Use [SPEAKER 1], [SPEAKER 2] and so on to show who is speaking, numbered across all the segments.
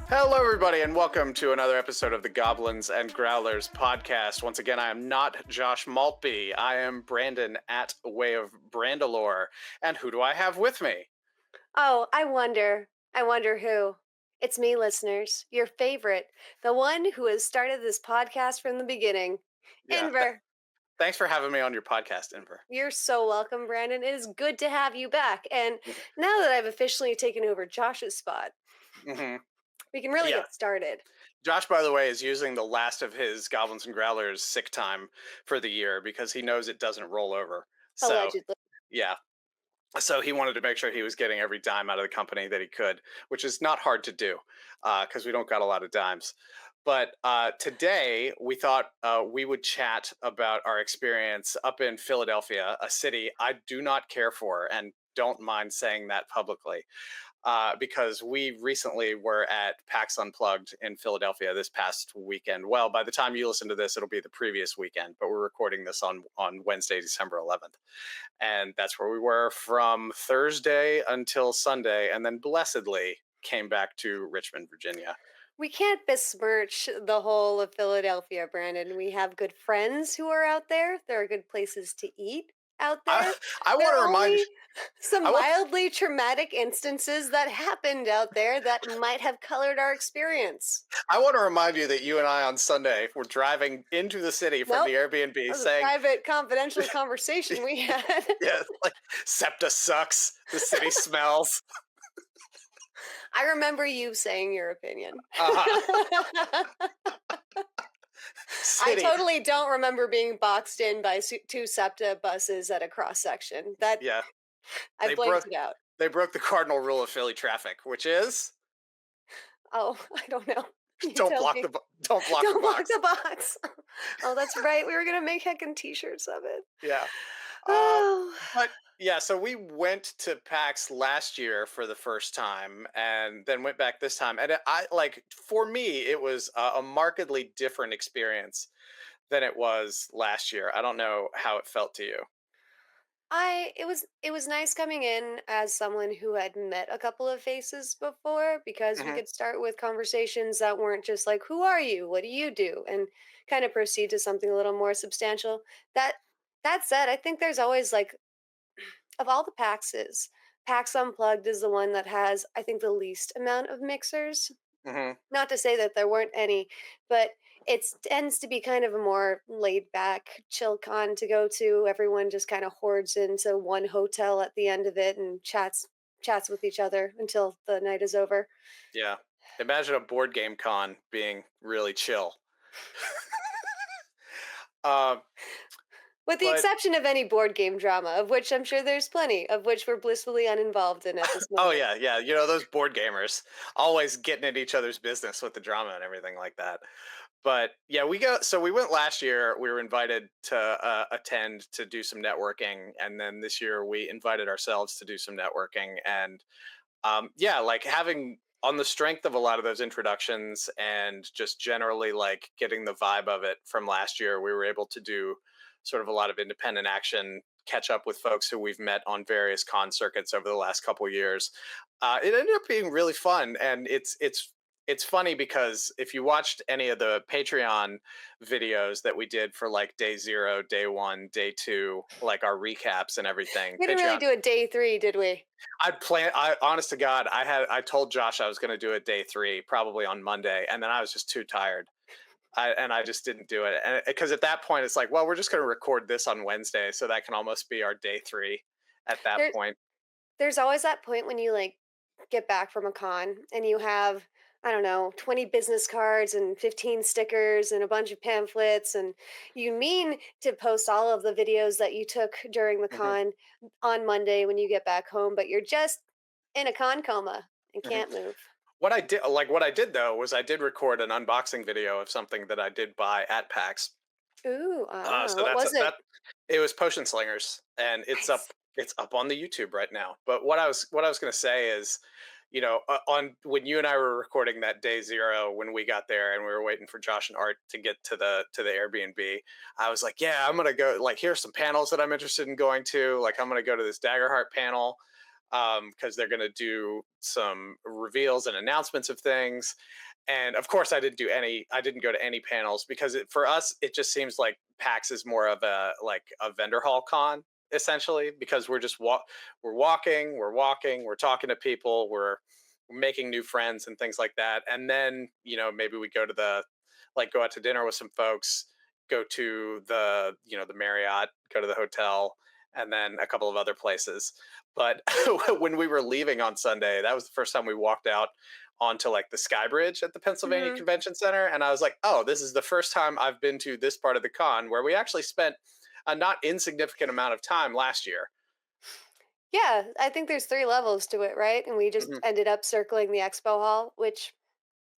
[SPEAKER 1] Hello, everybody, and welcome to another episode of the Goblins and Growlers podcast. Once again, I am not Josh Maltby. I am Brandon at Way of Brandalore. And who do I have with me?
[SPEAKER 2] Oh, I wonder who. It's me, listeners, your favorite, the one who has started this podcast from the beginning.
[SPEAKER 1] Yeah,
[SPEAKER 2] Inver,
[SPEAKER 1] thanks for having me on your podcast, Inver.
[SPEAKER 2] you're so welcome, Brandon. It is good to have you back. And now that I've officially taken over Josh's spot,
[SPEAKER 1] Mm-hmm.
[SPEAKER 2] we can really
[SPEAKER 1] Yeah,
[SPEAKER 2] get started.
[SPEAKER 1] Josh, by the way, is using the last of his Goblins and Growlers sick time for the year because he knows it doesn't roll over. So,
[SPEAKER 2] Allegedly.
[SPEAKER 1] yeah. So he wanted to make sure he was getting every dime out of the company that he could, which is not hard to do because we don't got a lot of dimes. But today we thought we would chat about our experience up in Philadelphia, a city I do not care for and don't mind saying that publicly. Because we recently were at Pax Unplugged in Philadelphia this past weekend. Well, by the time you listen to this, it'll be the previous weekend, but we're recording this on Wednesday, December 11th. And that's where we were from Thursday until Sunday, and then blessedly came back to Richmond, Virginia.
[SPEAKER 2] We can't besmirch the whole of Philadelphia, Brandon. We have good friends who are out there. There are good places to eat out there.
[SPEAKER 1] I
[SPEAKER 2] There
[SPEAKER 1] want to
[SPEAKER 2] are
[SPEAKER 1] remind you.
[SPEAKER 2] only some
[SPEAKER 1] I want,
[SPEAKER 2] mildly traumatic instances that happened out there that might have colored our experience.
[SPEAKER 1] I want to remind you that you and I on Sunday were driving into the city from
[SPEAKER 2] Nope.
[SPEAKER 1] the Airbnb
[SPEAKER 2] That was a
[SPEAKER 1] saying,
[SPEAKER 2] private, confidential conversation we had.
[SPEAKER 1] yeah, like SEPTA sucks, the city smells.
[SPEAKER 2] I remember you saying your opinion.
[SPEAKER 1] Uh-huh.
[SPEAKER 2] I
[SPEAKER 1] City.
[SPEAKER 2] totally don't remember being boxed in by two SEPTA buses at a cross section. That
[SPEAKER 1] Yeah,
[SPEAKER 2] I
[SPEAKER 1] they
[SPEAKER 2] blanked
[SPEAKER 1] broke
[SPEAKER 2] it out.
[SPEAKER 1] they broke the cardinal rule of Philly traffic, which is
[SPEAKER 2] Oh, I don't know. You
[SPEAKER 1] don't
[SPEAKER 2] tell
[SPEAKER 1] block
[SPEAKER 2] me.
[SPEAKER 1] don't block
[SPEAKER 2] Don't
[SPEAKER 1] the
[SPEAKER 2] block
[SPEAKER 1] box.
[SPEAKER 2] the box. Oh, that's right. We were gonna make heckin' t-shirts of it.
[SPEAKER 1] Yeah.
[SPEAKER 2] Oh,
[SPEAKER 1] But yeah, so we went to PAX last year for the first time and then went back this time. And I like, for me, it was a markedly different experience than it was last year. I don't know how it felt to you.
[SPEAKER 2] it was nice coming in as someone who had met a couple of faces before because we
[SPEAKER 1] Hmm.
[SPEAKER 2] could start with conversations that weren't just like, "Who are you? What do you do?" and kind of proceed to something a little more substantial. That that said, I think there's always like of all the PAXs, PAX Unplugged is the one that has, I think, the least amount of mixers.
[SPEAKER 1] Hmm.
[SPEAKER 2] Not to say that there weren't any, but it tends to be kind of a more laid back, chill con to go to. Everyone just kind of hoards into one hotel at the end of it and chats with each other until the night is over.
[SPEAKER 1] Yeah. Imagine a board game con being really chill. uh,
[SPEAKER 2] With the
[SPEAKER 1] but
[SPEAKER 2] exception of any board game drama, of which I'm sure there's plenty, of which we're blissfully uninvolved in at this
[SPEAKER 1] oh
[SPEAKER 2] moment.
[SPEAKER 1] yeah, yeah. You know those board gamers always getting at each other's business with the drama and everything like that. But yeah, we went last year. We were invited to attend to do some networking, and then this year we invited ourselves to do some networking. And yeah, like having on the strength of a lot of those introductions and just generally like getting the vibe of it from last year, we were able to do sort of a lot of independent action, catch up with folks who we've met on various con circuits over the last couple of years. It ended up being really fun, and it's funny because if you watched any of the Patreon videos that we did for like day 0, day 1, day 2, like our recaps and everything,
[SPEAKER 2] We didn't really
[SPEAKER 1] Patreon.
[SPEAKER 2] do a day 3, did we?
[SPEAKER 1] I honest to God, I told Josh I was going to do it day 3, probably on Monday, and then I was just too tired. I just didn't do it. And because at that point it's like, well, we're just going to record this on Wednesday, so that can almost be our day 3 at that
[SPEAKER 2] There,
[SPEAKER 1] point.
[SPEAKER 2] there's always that point when you like get back from a con and you have, I don't know, 20 business cards and 15 stickers and a bunch of pamphlets, and you mean to post all of the videos that you took during the
[SPEAKER 1] Hmm.
[SPEAKER 2] con on Monday when you get back home, but you're just in a con coma and
[SPEAKER 1] Hmm.
[SPEAKER 2] can't move.
[SPEAKER 1] What I did though was I did record an unboxing video of something that I did buy at PAX.
[SPEAKER 2] Ooh,
[SPEAKER 1] So
[SPEAKER 2] what was it?
[SPEAKER 1] that it was Potion Slingers, and
[SPEAKER 2] Nice.
[SPEAKER 1] it's up on the YouTube right now. But what I was going to say is, you know, on when you and I were recording that day 0 when we got there and we were waiting for Josh and Art to get to the Airbnb, I was like, yeah, I'm gonna go. Like, here's some panels that I'm interested in going to. Like, I'm gonna go to this Daggerheart panel. because they're going to do some reveals and announcements of things. And of course, I didn't go to any panels because for us, it just seems like PAX is more of a vendor hall con essentially, because we're talking to people, we're making new friends and things like that. And then, maybe we go out to dinner with some folks, go to the Marriott, go to the hotel, and then a couple of other places. But when we were leaving on Sunday, that was the first time we walked out onto like the Sky Bridge at the Pennsylvania
[SPEAKER 2] Hmm.
[SPEAKER 1] Convention Center. And I was like, oh, this is the first time I've been to this part of the con where we actually spent a not insignificant amount of time last year.
[SPEAKER 2] Yeah, I think there's 3 levels to it, right? And we just
[SPEAKER 1] Mhm.
[SPEAKER 2] ended up circling the expo hall, which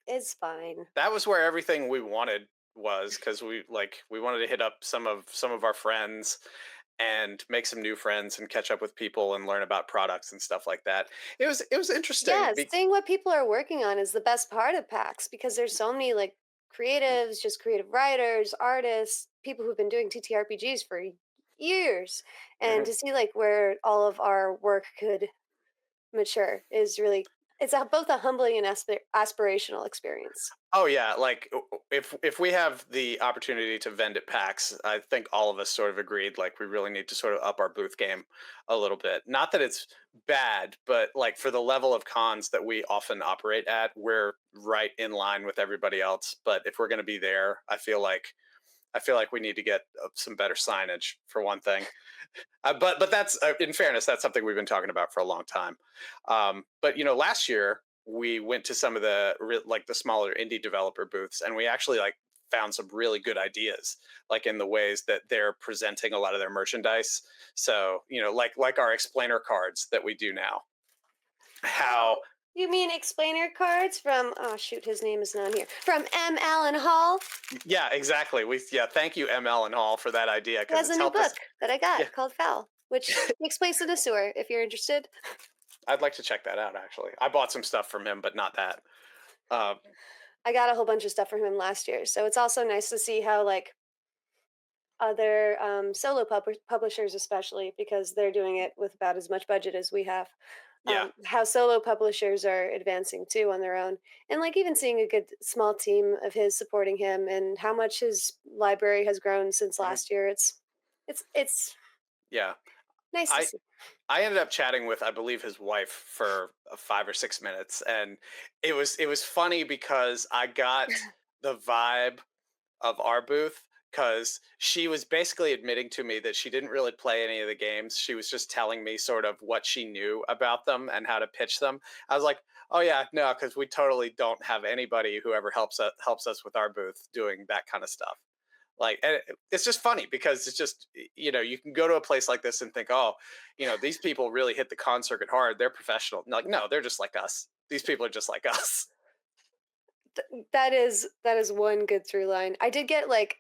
[SPEAKER 2] is fine.
[SPEAKER 1] That was where everything we wanted was, because we wanted to hit up some of our friends and make some new friends and catch up with people and learn about products and stuff like that. It was interesting.
[SPEAKER 2] Yeah, seeing what people are working on is the best part of PAX because there's so many like creatives, just creative writers, artists, people who've been doing TTRPGs for years. And
[SPEAKER 1] Mhm.
[SPEAKER 2] to see like where all of our work could mature is really both a humbling and aspirational experience.
[SPEAKER 1] Oh yeah, like if we have the opportunity to vend at PAX, I think all of us sort of agreed like we really need to sort of up our booth game a little bit. Not that it's bad, but like for the level of cons that we often operate at, we're right in line with everybody else. But if we're going to be there, I feel like we need to get some better signage for one thing. But that's in fairness, that's something we've been talking about for a long time. But last year we went to some of like the smaller indie developer booths, and we actually like found some really good ideas, like in the ways that they're presenting a lot of their merchandise. So like our explainer cards that we do now. How
[SPEAKER 2] Oh, you mean explainer cards from, oh shoot, his name is not here. From M. Allen Hall.
[SPEAKER 1] Yeah, exactly. Thank you ML and Hall for that idea,
[SPEAKER 2] He
[SPEAKER 1] because
[SPEAKER 2] has a
[SPEAKER 1] it's
[SPEAKER 2] new
[SPEAKER 1] helped us.
[SPEAKER 2] book that I
[SPEAKER 1] Yeah,
[SPEAKER 2] got called Foul, which takes place in a sewer if you're interested.
[SPEAKER 1] I'd like to check that out. Actually, I bought some stuff from him, but not that. Uh,
[SPEAKER 2] I got a whole bunch of stuff from him last year. So it's also nice to see how like other solo publishers, especially because they're doing it with about as much budget as we have.
[SPEAKER 1] yeah.
[SPEAKER 2] How solo publishers are advancing too on their own, and like even seeing a good small team of his supporting him, and how much his library has grown since
[SPEAKER 1] Mhm.
[SPEAKER 2] last year. It's
[SPEAKER 1] Yeah.
[SPEAKER 2] nice to
[SPEAKER 1] I
[SPEAKER 2] see.
[SPEAKER 1] I ended up chatting with, I believe, his wife for 5 or 6 minutes, and it was funny because I got the vibe of our booth, because she was basically admitting to me that she didn't really play any of the games. She was just telling me sort of what she knew about them and how to pitch them. I was like, oh yeah, no, because we totally don't have anybody who ever helps us with our booth doing that kind of stuff. Like, and it's just funny because it's just, you can go to a place like this and think, oh, these people really hit the con circuit hard, they're professional. Like, no, they're just like us. These people are just like us.
[SPEAKER 2] That is one good through line. I did get like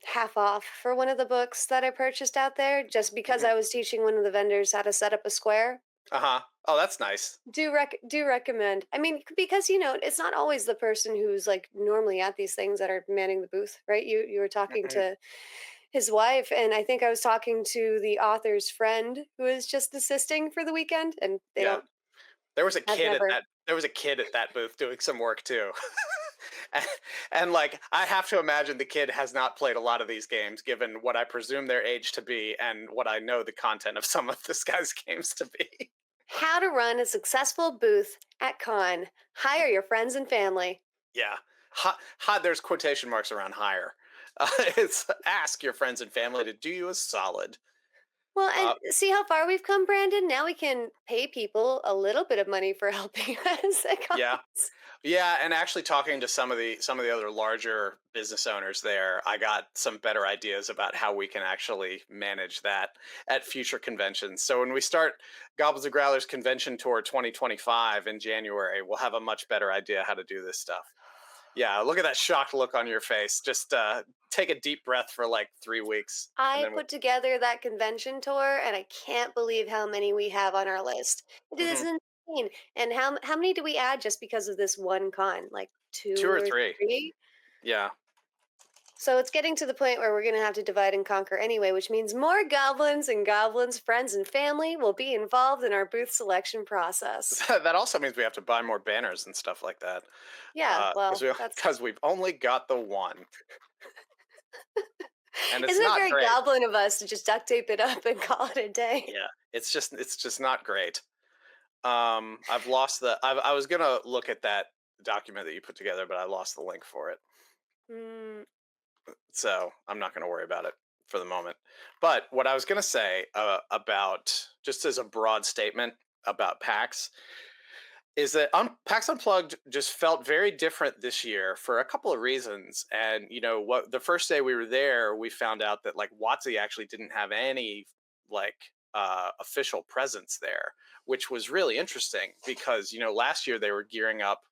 [SPEAKER 2] half off for one of the books that I purchased out there just because
[SPEAKER 1] Hmm.
[SPEAKER 2] I was teaching one of the vendors how to set up a square.
[SPEAKER 1] Uh-huh. Oh, that's nice.
[SPEAKER 2] Do recommend. I mean, because it's not always the person who's like normally at these things that are manning the booth, right? You were talking
[SPEAKER 1] Mhm.
[SPEAKER 2] to his wife, and I think I was talking to the author's friend who is just assisting for the weekend, and they
[SPEAKER 1] Yeah.
[SPEAKER 2] don't.
[SPEAKER 1] There was a
[SPEAKER 2] I've
[SPEAKER 1] kid at
[SPEAKER 2] never.
[SPEAKER 1] that booth doing some work too. and, and like, I have to imagine the kid has not played a lot of these games, given what I presume their age to be and what I know the content of some of this guy's games to be.
[SPEAKER 2] How to run a successful booth at con. Hire your friends and family.
[SPEAKER 1] Yeah. There's quotation marks around hire. It's ask your friends and family to do you a solid.
[SPEAKER 2] Well, and
[SPEAKER 1] Uh,
[SPEAKER 2] see how far we've come, Brandon? Now we can pay people a little bit of money for helping us at
[SPEAKER 1] yeah.
[SPEAKER 2] cons.
[SPEAKER 1] Yeah, and actually talking to some of the other larger business owners there, I got some better ideas about how we can actually manage that at future conventions. So when we start Goblins and Growlers convention tour 2025 in January, we'll have a much better idea how to do this stuff. Yeah, look at that shocked look on your face. Just take a deep breath for like 3 weeks, and
[SPEAKER 2] I
[SPEAKER 1] then
[SPEAKER 2] put together that convention tour, and I can't believe how many we have on our list. It is
[SPEAKER 1] mhm,
[SPEAKER 2] insane. And how many do we add just because of this one con? Like
[SPEAKER 1] two
[SPEAKER 2] two
[SPEAKER 1] or
[SPEAKER 2] or
[SPEAKER 1] three.
[SPEAKER 2] three?
[SPEAKER 1] Yeah,
[SPEAKER 2] So it's getting to the point where we're going to have to divide and conquer anyway, which means more goblins and goblins, friends and family will be involved in our booth selection process.
[SPEAKER 1] That also means we have to buy more banners and stuff like that.
[SPEAKER 2] Yeah,
[SPEAKER 1] Because
[SPEAKER 2] well,
[SPEAKER 1] we
[SPEAKER 2] that's
[SPEAKER 1] because we've only got the one, and it's
[SPEAKER 2] isn't it
[SPEAKER 1] not
[SPEAKER 2] very
[SPEAKER 1] great.
[SPEAKER 2] goblin of us to just duct tape it up and call it a day?
[SPEAKER 1] Yeah, it's just not great. I've lost the. I was gonna look at that document that you put together, but I lost the link for it,
[SPEAKER 2] Mm,
[SPEAKER 1] so I'm not gonna worry about it for the moment. But what I was gonna say about just as a broad statement about PAX is that PAX Unplugged just felt very different this year for a couple of reasons. And what, the first day we were there, we found out that like WotC actually didn't have any like official presence there, which was really interesting because last year they were gearing up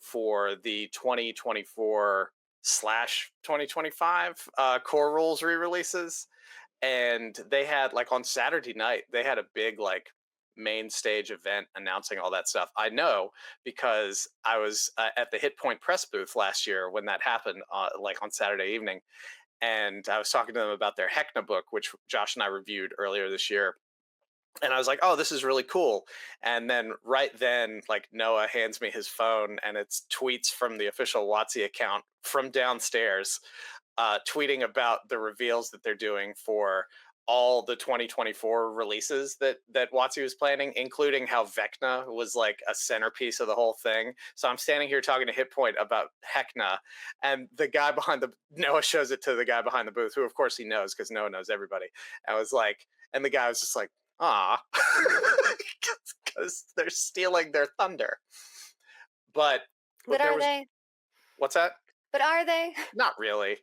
[SPEAKER 1] for the 2024/2025 core rules re-releases, and they had like on Saturday night they had a big like main stage event announcing all that stuff. I know because I was at the Hit Point press booth last year when that happened, like on Saturday evening, and I was talking to them about their Heckna book, which Josh and I reviewed earlier this year. And I was like, "Oh, this is really cool." And then right then, like Noah hands me his phone, and it's tweets from the official WotC account from downstairs, tweeting about the reveals that they're doing for all the 2024 releases that WotC was planning, including how Vecna was like a centerpiece of the whole thing. So I'm standing here talking to Hit Point about Heckna, and the guy behind the Noah shows it to the guy behind the booth, who of course he knows because Noah knows everybody. I was like, and the guy was just like, "Ah," because they're stealing their thunder. But
[SPEAKER 2] but
[SPEAKER 1] there
[SPEAKER 2] are
[SPEAKER 1] was
[SPEAKER 2] they?
[SPEAKER 1] what's that?
[SPEAKER 2] But are they?
[SPEAKER 1] Not really.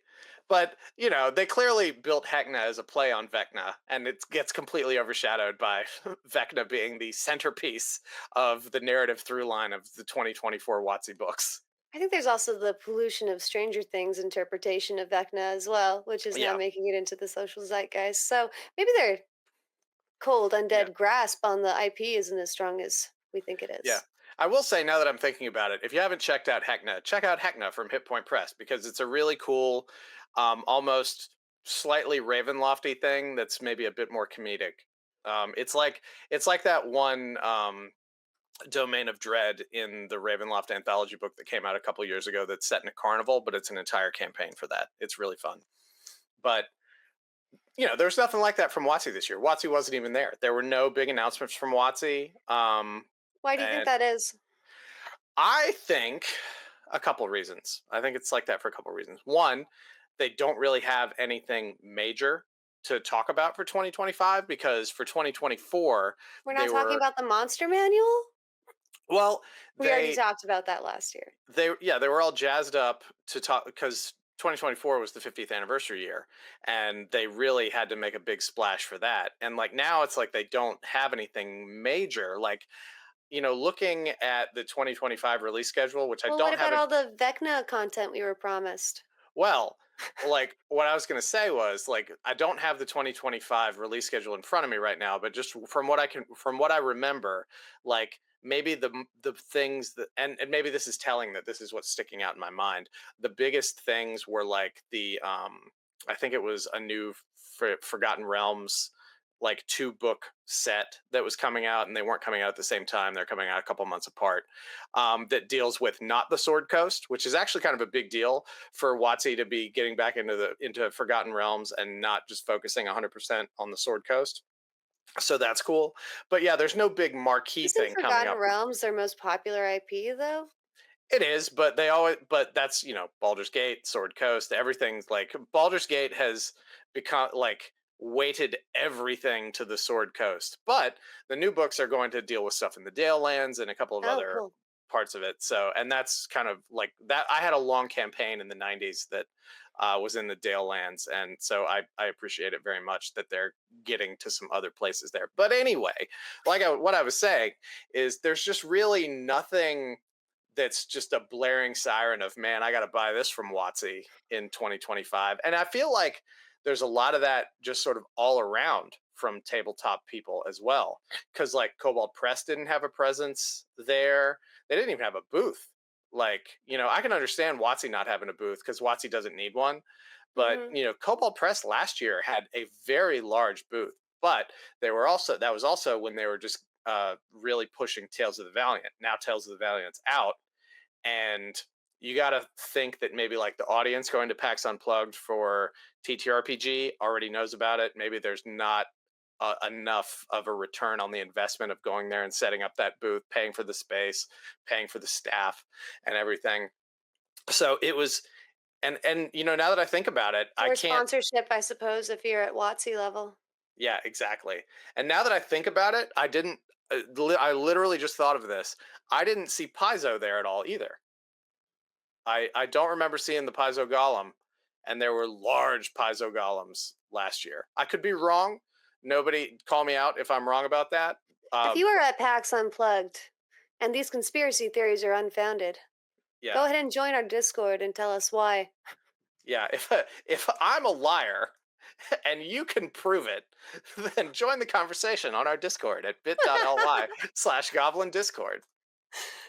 [SPEAKER 1] But, they clearly built Heckna as a play on Vecna, and it gets completely overshadowed by Vecna being the centerpiece of the narrative through line of the 2024 WotC books.
[SPEAKER 2] I think there's also the pollution of Stranger Things interpretation of Vecna as well, which is now
[SPEAKER 1] Yeah,
[SPEAKER 2] making it into the social zeitgeist. So maybe their cold,
[SPEAKER 1] yeah,
[SPEAKER 2] undead grasp on the IP isn't as strong as we think it
[SPEAKER 1] yeah.
[SPEAKER 2] is.
[SPEAKER 1] I will say now that I'm thinking about it, if you haven't checked out Heckna, check out Heckna from Hit Point Press because it's a really cool, almost slightly Ravenlofty thing that's maybe a bit more comedic. It's like that one Domain of Dread in the Ravenloft anthology book that came out a couple years ago that's set in a carnival, but it's an entire campaign for that. It's really fun. But there's nothing like that from WotC this year. WotC wasn't even there. There were no big announcements from WotC.
[SPEAKER 2] Why do you think
[SPEAKER 1] And
[SPEAKER 2] that is?
[SPEAKER 1] I think a couple reasons. I think it's like that for a couple reasons. One, they don't really have anything major to talk about for 2025 because for 2024
[SPEAKER 2] We're not
[SPEAKER 1] they
[SPEAKER 2] talking
[SPEAKER 1] were
[SPEAKER 2] about the monster manual?
[SPEAKER 1] well
[SPEAKER 2] We already
[SPEAKER 1] they
[SPEAKER 2] talked about that last year.
[SPEAKER 1] they were all jazzed up to talk because 2024 was the 50th anniversary year, and they really had to make a big splash for that. And like now it's like they don't have anything major, like looking at the 2025 release schedule, which I
[SPEAKER 2] Well, what
[SPEAKER 1] don't have
[SPEAKER 2] about
[SPEAKER 1] it.
[SPEAKER 2] all the Vecna content we were promised?
[SPEAKER 1] Well, like what I was going to say was like I don't have the 2025 release schedule in front of me right now, but just from what I remember, like maybe the things that and maybe this is telling that this is what's sticking out in my mind. The biggest things were like the I think it was a new Forgotten Realms like 2 book set that was coming out, and they weren't coming out at the same time. They're coming out a couple months apart. That deals with not the Sword Coast, which is actually kind of a big deal for WotC to be getting back into Forgotten Realms and not just focusing 100% on the Sword Coast. So that's cool. But yeah, there's no big marquee
[SPEAKER 2] Isn't
[SPEAKER 1] thing coming
[SPEAKER 2] Forgotten
[SPEAKER 1] up.
[SPEAKER 2] Realms their most popular IP, though?
[SPEAKER 1] It is, but but that's Baldur's Gate, Sword Coast, everything's like Baldur's Gate has become like weighted everything to the Sword Coast. But the new books are going to deal with stuff in the Dale Lands and a couple of
[SPEAKER 2] Oh,
[SPEAKER 1] other
[SPEAKER 2] cool.
[SPEAKER 1] parts of it. So, and that's kind of like that. I had a long campaign in the 90s that was in the Dale Lands, and so I appreciate it very much that they're getting to some other places there. But anyway, what I was saying is there's just really nothing that's just a blaring siren of, man, I got to buy this from WotC in 2025. And I feel like there's a lot of that just sort of all around from tabletop people as well, because like Cobalt Press didn't have a presence there. They didn't even have a booth Like, I can understand WotC not having a booth because WotC doesn't need one. But,
[SPEAKER 2] Hmm.
[SPEAKER 1] Cobalt Press last year had a very large booth, but that was also when they were just really pushing Tales of the Valiant. Now Tales of the Valiant's out, and you got to think that maybe like the audience going to PAX Unplugged for TTRPG already knows about it. Maybe there's not enough of a return on the investment of going there and setting up that booth, paying for the space, paying for the staff, and everything. So it was, and now that I think about it, I
[SPEAKER 2] Or
[SPEAKER 1] can't.
[SPEAKER 2] sponsorship, I suppose, if you're at WotC level.
[SPEAKER 1] Yeah, exactly. And now that I think about it, I didn't. I literally just thought of this. I didn't see Paizo there at all either. I don't remember seeing the Paizo Golem, and there were large Paizo Golems last year. I could be wrong. Nobody call me out if I'm wrong about that.
[SPEAKER 2] If you are at PAX Unplugged and these conspiracy theories are unfounded, go
[SPEAKER 1] Yeah,
[SPEAKER 2] ahead and join our Discord and tell us why.
[SPEAKER 1] yeah. If I'm a liar and you can prove it, then join the conversation on our Discord at bit.ly/Goblin Discord.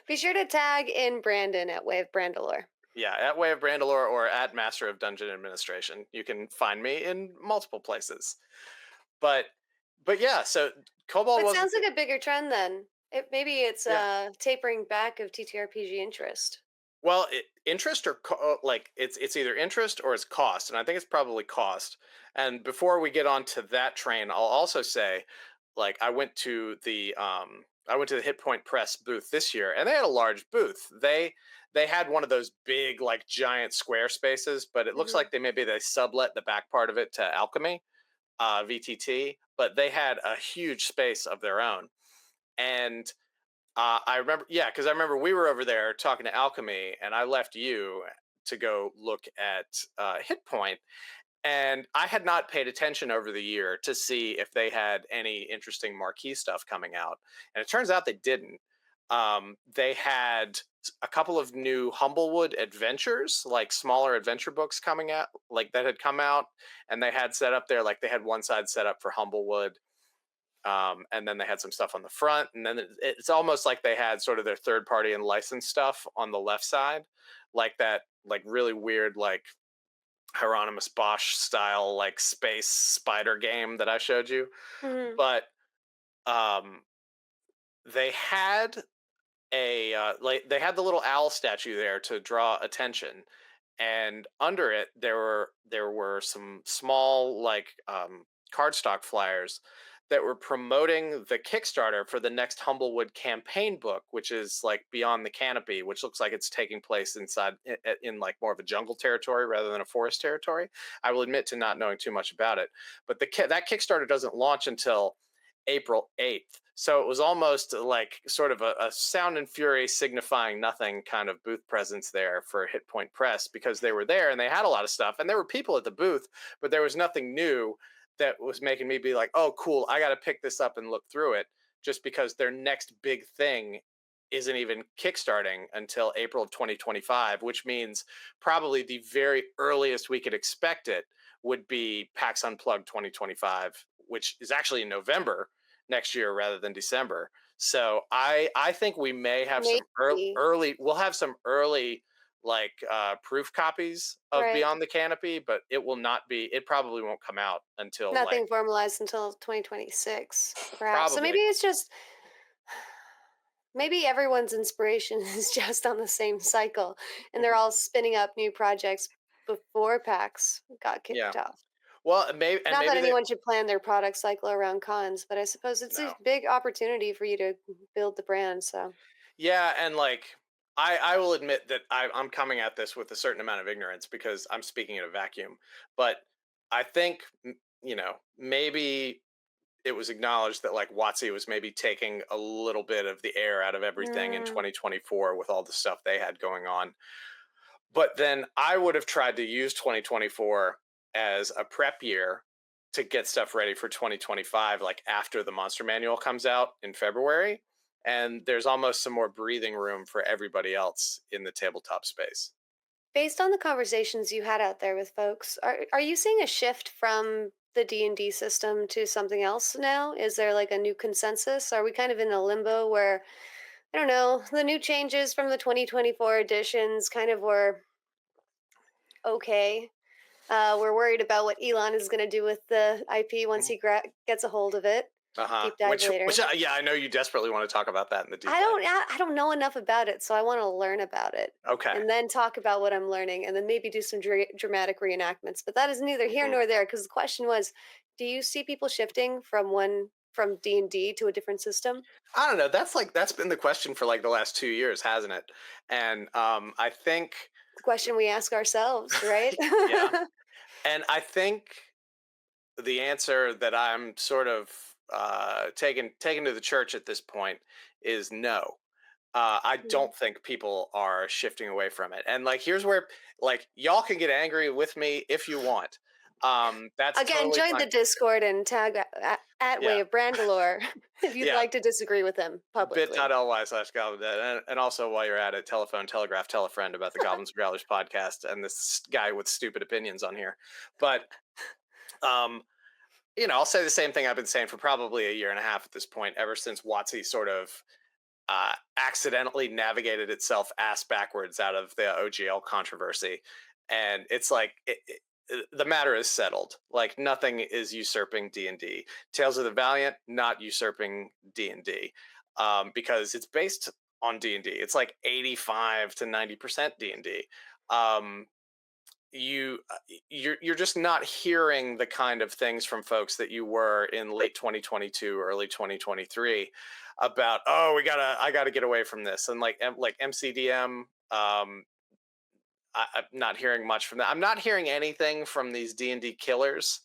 [SPEAKER 2] Be sure to tag in Brandon at Way of Brandalore.
[SPEAKER 1] Yeah, at Way of Brandalore or at Master of Dungeon Administration. You can find me in multiple places. But but yeah, so Cobalt
[SPEAKER 2] But
[SPEAKER 1] wasn't
[SPEAKER 2] sounds like a bigger trend then. Maybe it's
[SPEAKER 1] yeah.
[SPEAKER 2] tapering back of TTRPG interest.
[SPEAKER 1] Well, interest or like it's either interest or it's cost, and I think it's probably cost. And before we get on to that train, I'll also say, like, I went to the Hit Point Press booth this year, and they had a large booth. They had one of those big, like, giant square spaces, but it looks
[SPEAKER 2] Hmm.
[SPEAKER 1] like they sublet the back part of it to Alchemy, VTT, but they had a huge space of their own. And I remember, yeah, because I remember we were over there talking to Alchemy, and I left you to go look at Hit Point, and I had not paid attention over the year to see if they had any interesting marquee stuff coming out, and it turns out they didn't. They had a couple of new Humblewood adventures, like smaller adventure books coming out, like that had come out, and they had set up there, like they had one side set up for Humblewood, and then they had some stuff on the front, and then it's almost like they had sort of their third party and licensed stuff on the left side, like that, like really weird, like Hieronymus Bosch style, like space spider game that I showed you.
[SPEAKER 2] Hmm.
[SPEAKER 1] But um, they had like they had the little owl statue there to draw attention, and under it there were some small like cardstock flyers that were promoting the Kickstarter for the next Humblewood campaign book, which is like Beyond the Canopy, which looks like it's taking place inside in like more of a jungle territory rather than a forest territory. I will admit to not knowing too much about it, but that Kickstarter doesn't launch until April 8th. So it was almost like sort of a sound and fury signifying nothing kind of booth presence there for Hit Point Press, because they were there and they had a lot of stuff and there were people at the booth, but there was nothing new that was making me be like, oh, cool, I got to pick this up and look through it, just because their next big thing isn't even kickstarting until April of 2025, which means probably the very earliest we could expect it would be PAX Unplugged 2025, which is actually in November next year rather than December. So I think we may have some
[SPEAKER 2] Maybe.
[SPEAKER 1] early we'll have some early like proof copies of
[SPEAKER 2] Right.
[SPEAKER 1] Beyond the Canopy, but it probably won't come out until like
[SPEAKER 2] Nothing formalized until 2026, perhaps. So maybe
[SPEAKER 1] probably.
[SPEAKER 2] it's just maybe everyone's inspiration is just on the same cycle and they're
[SPEAKER 1] Mhm.
[SPEAKER 2] all spinning up new projects before PAX got
[SPEAKER 1] Yeah.
[SPEAKER 2] kicked off.
[SPEAKER 1] Well, maybe and
[SPEAKER 2] Not that
[SPEAKER 1] maybe they
[SPEAKER 2] anyone should plan their product cycle around cons, but I suppose it's a
[SPEAKER 1] no.
[SPEAKER 2] big opportunity for you to build the brand. So
[SPEAKER 1] Yeah, and like I will admit that I'm coming at this with a certain amount of ignorance because I'm speaking in a vacuum. But I think maybe it was acknowledged that like WotC was maybe taking a little bit of the air out of everything in
[SPEAKER 2] mm,
[SPEAKER 1] 2024 with all the stuff they had going on. But then I would have tried to use 2024 as a prep year to get stuff ready for 2025, like after the Monster Manual comes out in February. And there's almost some more breathing room for everybody else in the tabletop space.
[SPEAKER 2] based on the conversations you had out there with folks, are you seeing a shift from the D&D system to something else now? Is there like a new consensus? Are we kind of in a limbo where I don't know, the new changes from the 2024 editions kind of were okay. We're worried about what Elon is going to do with the IP once
[SPEAKER 1] Mhm.
[SPEAKER 2] he gets a hold of it.
[SPEAKER 1] Uh-huh.
[SPEAKER 2] Deep dive
[SPEAKER 1] Which
[SPEAKER 2] later.
[SPEAKER 1] yeah, I know you desperately want to talk about that in the deep
[SPEAKER 2] I
[SPEAKER 1] dive.
[SPEAKER 2] don't I don't know enough about it, so I want to learn about it
[SPEAKER 1] Okay.
[SPEAKER 2] and then talk about what I'm learning and then maybe do some dramatic reenactments. But that is neither here
[SPEAKER 1] Mhm.
[SPEAKER 2] nor there because the question was, do you see people shifting from D&D to a different system?
[SPEAKER 1] I don't know. That's been the question for like the last 2 years, hasn't it? And I think
[SPEAKER 2] The question we ask ourselves, right?
[SPEAKER 1] yeah. And I think the answer that I'm sort of taking to the church at this point is no. I
[SPEAKER 2] Mm.
[SPEAKER 1] don't think people are shifting away from it. And like, here's where like y'all can get angry with me if you want. That's
[SPEAKER 2] Again,
[SPEAKER 1] totally
[SPEAKER 2] join
[SPEAKER 1] fine.
[SPEAKER 2] the Discord and tag at
[SPEAKER 1] Yeah,
[SPEAKER 2] Way of Brandalore if you'd
[SPEAKER 1] yeah.
[SPEAKER 2] like to disagree with him publicly.
[SPEAKER 1] Bit.ly/goblin and also while you're at it, telephone, telegraph, tell a friend about the Goblins and Growlers podcast and this guy with stupid opinions on here. But um, I'll say the same thing I've been saying for probably a year and a half at this point, ever since WotC sort of accidentally navigated itself ass backwards out of the OGL controversy. And it's like the matter is settled. Like nothing is usurping D&D. Tales of the Valiant not usurping D&D, because it's based on D&D. It's like 85 to 90% D&D. Um, you're just not hearing the kind of things from folks that you were in late 2022 early 2023 about, oh, I gotta get away from this. And like MCDM, I'm not hearing much from that. I'm not hearing anything from these D&D killers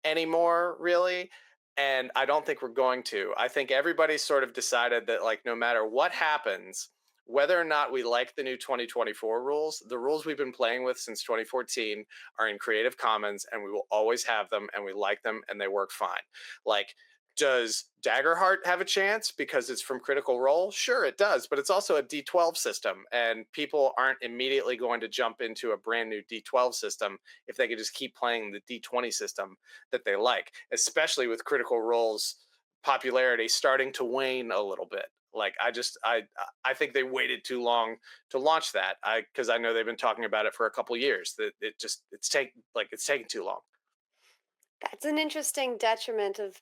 [SPEAKER 1] anymore, really. And I don't think we're going to. I think everybody's sort of decided that, like, no matter what happens, whether or not we like the new 2024 rules, the rules we've been playing with since 2014 are in Creative Commons and we will always have them and we like them and they work fine. Like, does Daggerheart have a chance because it's from Critical Role? Sure, it does, but it's also a D12 system, and people aren't immediately going to jump into a brand new D12 system if they could just keep playing the D20 system that they like, especially with Critical Role's popularity starting to wane a little bit. Like I think they waited too long to launch that. Because I know they've been talking about it for a couple years. That it's taking too long.
[SPEAKER 2] That's an interesting detriment of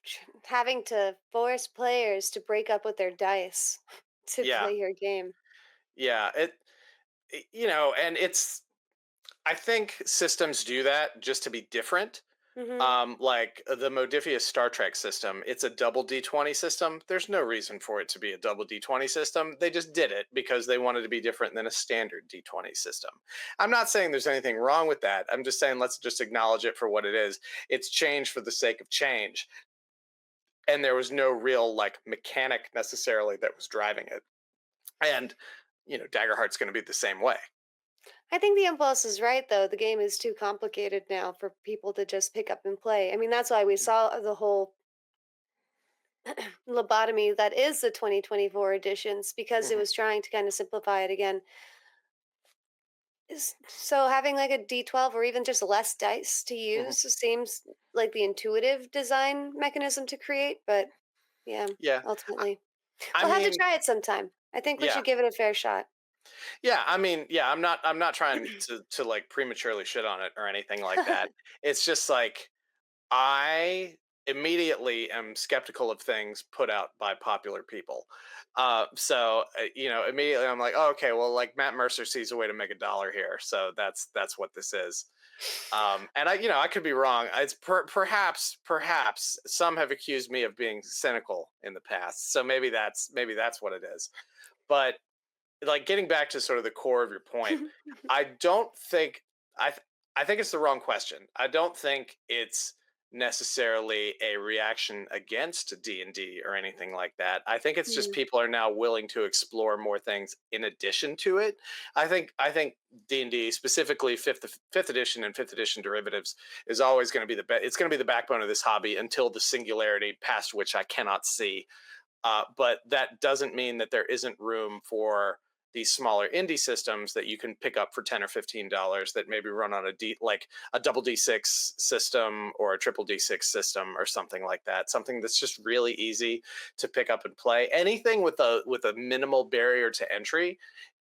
[SPEAKER 2] having to force players to break up with their dice to
[SPEAKER 1] Yeah,
[SPEAKER 2] play your game.
[SPEAKER 1] yeah. And it's I think systems do that just to be different.
[SPEAKER 2] Hmm.
[SPEAKER 1] Like the Modifius Star Trek system, it's a double D20 system. There's no reason for it to be a double D20 system. They just did it because they wanted to be different than a standard D20 system. I'm not saying there's anything wrong with that. I'm just saying let's just acknowledge it for what it is. It's change for the sake of change. And there was no real like mechanic necessarily that was driving it. And, Daggerheart's going to be the same way.
[SPEAKER 2] I think the impulse is right, though. The game is too complicated now for people to just pick up and play. I mean, that's why we saw the whole lobotomy that is the 2024 editions because it
[SPEAKER 1] Mhm.
[SPEAKER 2] was trying to kind of simplify it again. So having like a D12 or even just less dice to
[SPEAKER 1] Mhm.
[SPEAKER 2] use seems like the intuitive design mechanism to create, but yeah,
[SPEAKER 1] Yeah. I,
[SPEAKER 2] ultimately.
[SPEAKER 1] I
[SPEAKER 2] We'll have to
[SPEAKER 1] mean,
[SPEAKER 2] try it sometime. I think we
[SPEAKER 1] yeah.
[SPEAKER 2] should give it a fair shot.
[SPEAKER 1] Yeah, I mean, yeah, I'm not trying to like prematurely shit on it or anything like that. It's just like I immediately am skeptical of things put out by popular people. Immediately I'm like, oh, okay, well, like Matt Mercer sees a way to make a dollar here, so that's what this is. And I could be wrong. It's perhaps some have accused me of being cynical in the past, so maybe that's what it is. But like getting back to sort of the core of your point, I don't think I th- I think it's the wrong question. I don't think it's necessarily a reaction against D&D or anything like that. I think it's just
[SPEAKER 2] Mm.
[SPEAKER 1] people are now willing to explore more things in addition to it. I think D&D, specifically fifth edition and fifth edition derivatives, is always going to be it's going to be the backbone of this hobby until the singularity past which I cannot see. But that doesn't mean that there isn't room for these smaller indie systems that you can pick up for $10 or $15 that maybe run on like a double D6 system or a triple D6 system or something like that. Something that's just really easy to pick up and play. Anything with a minimal barrier to entry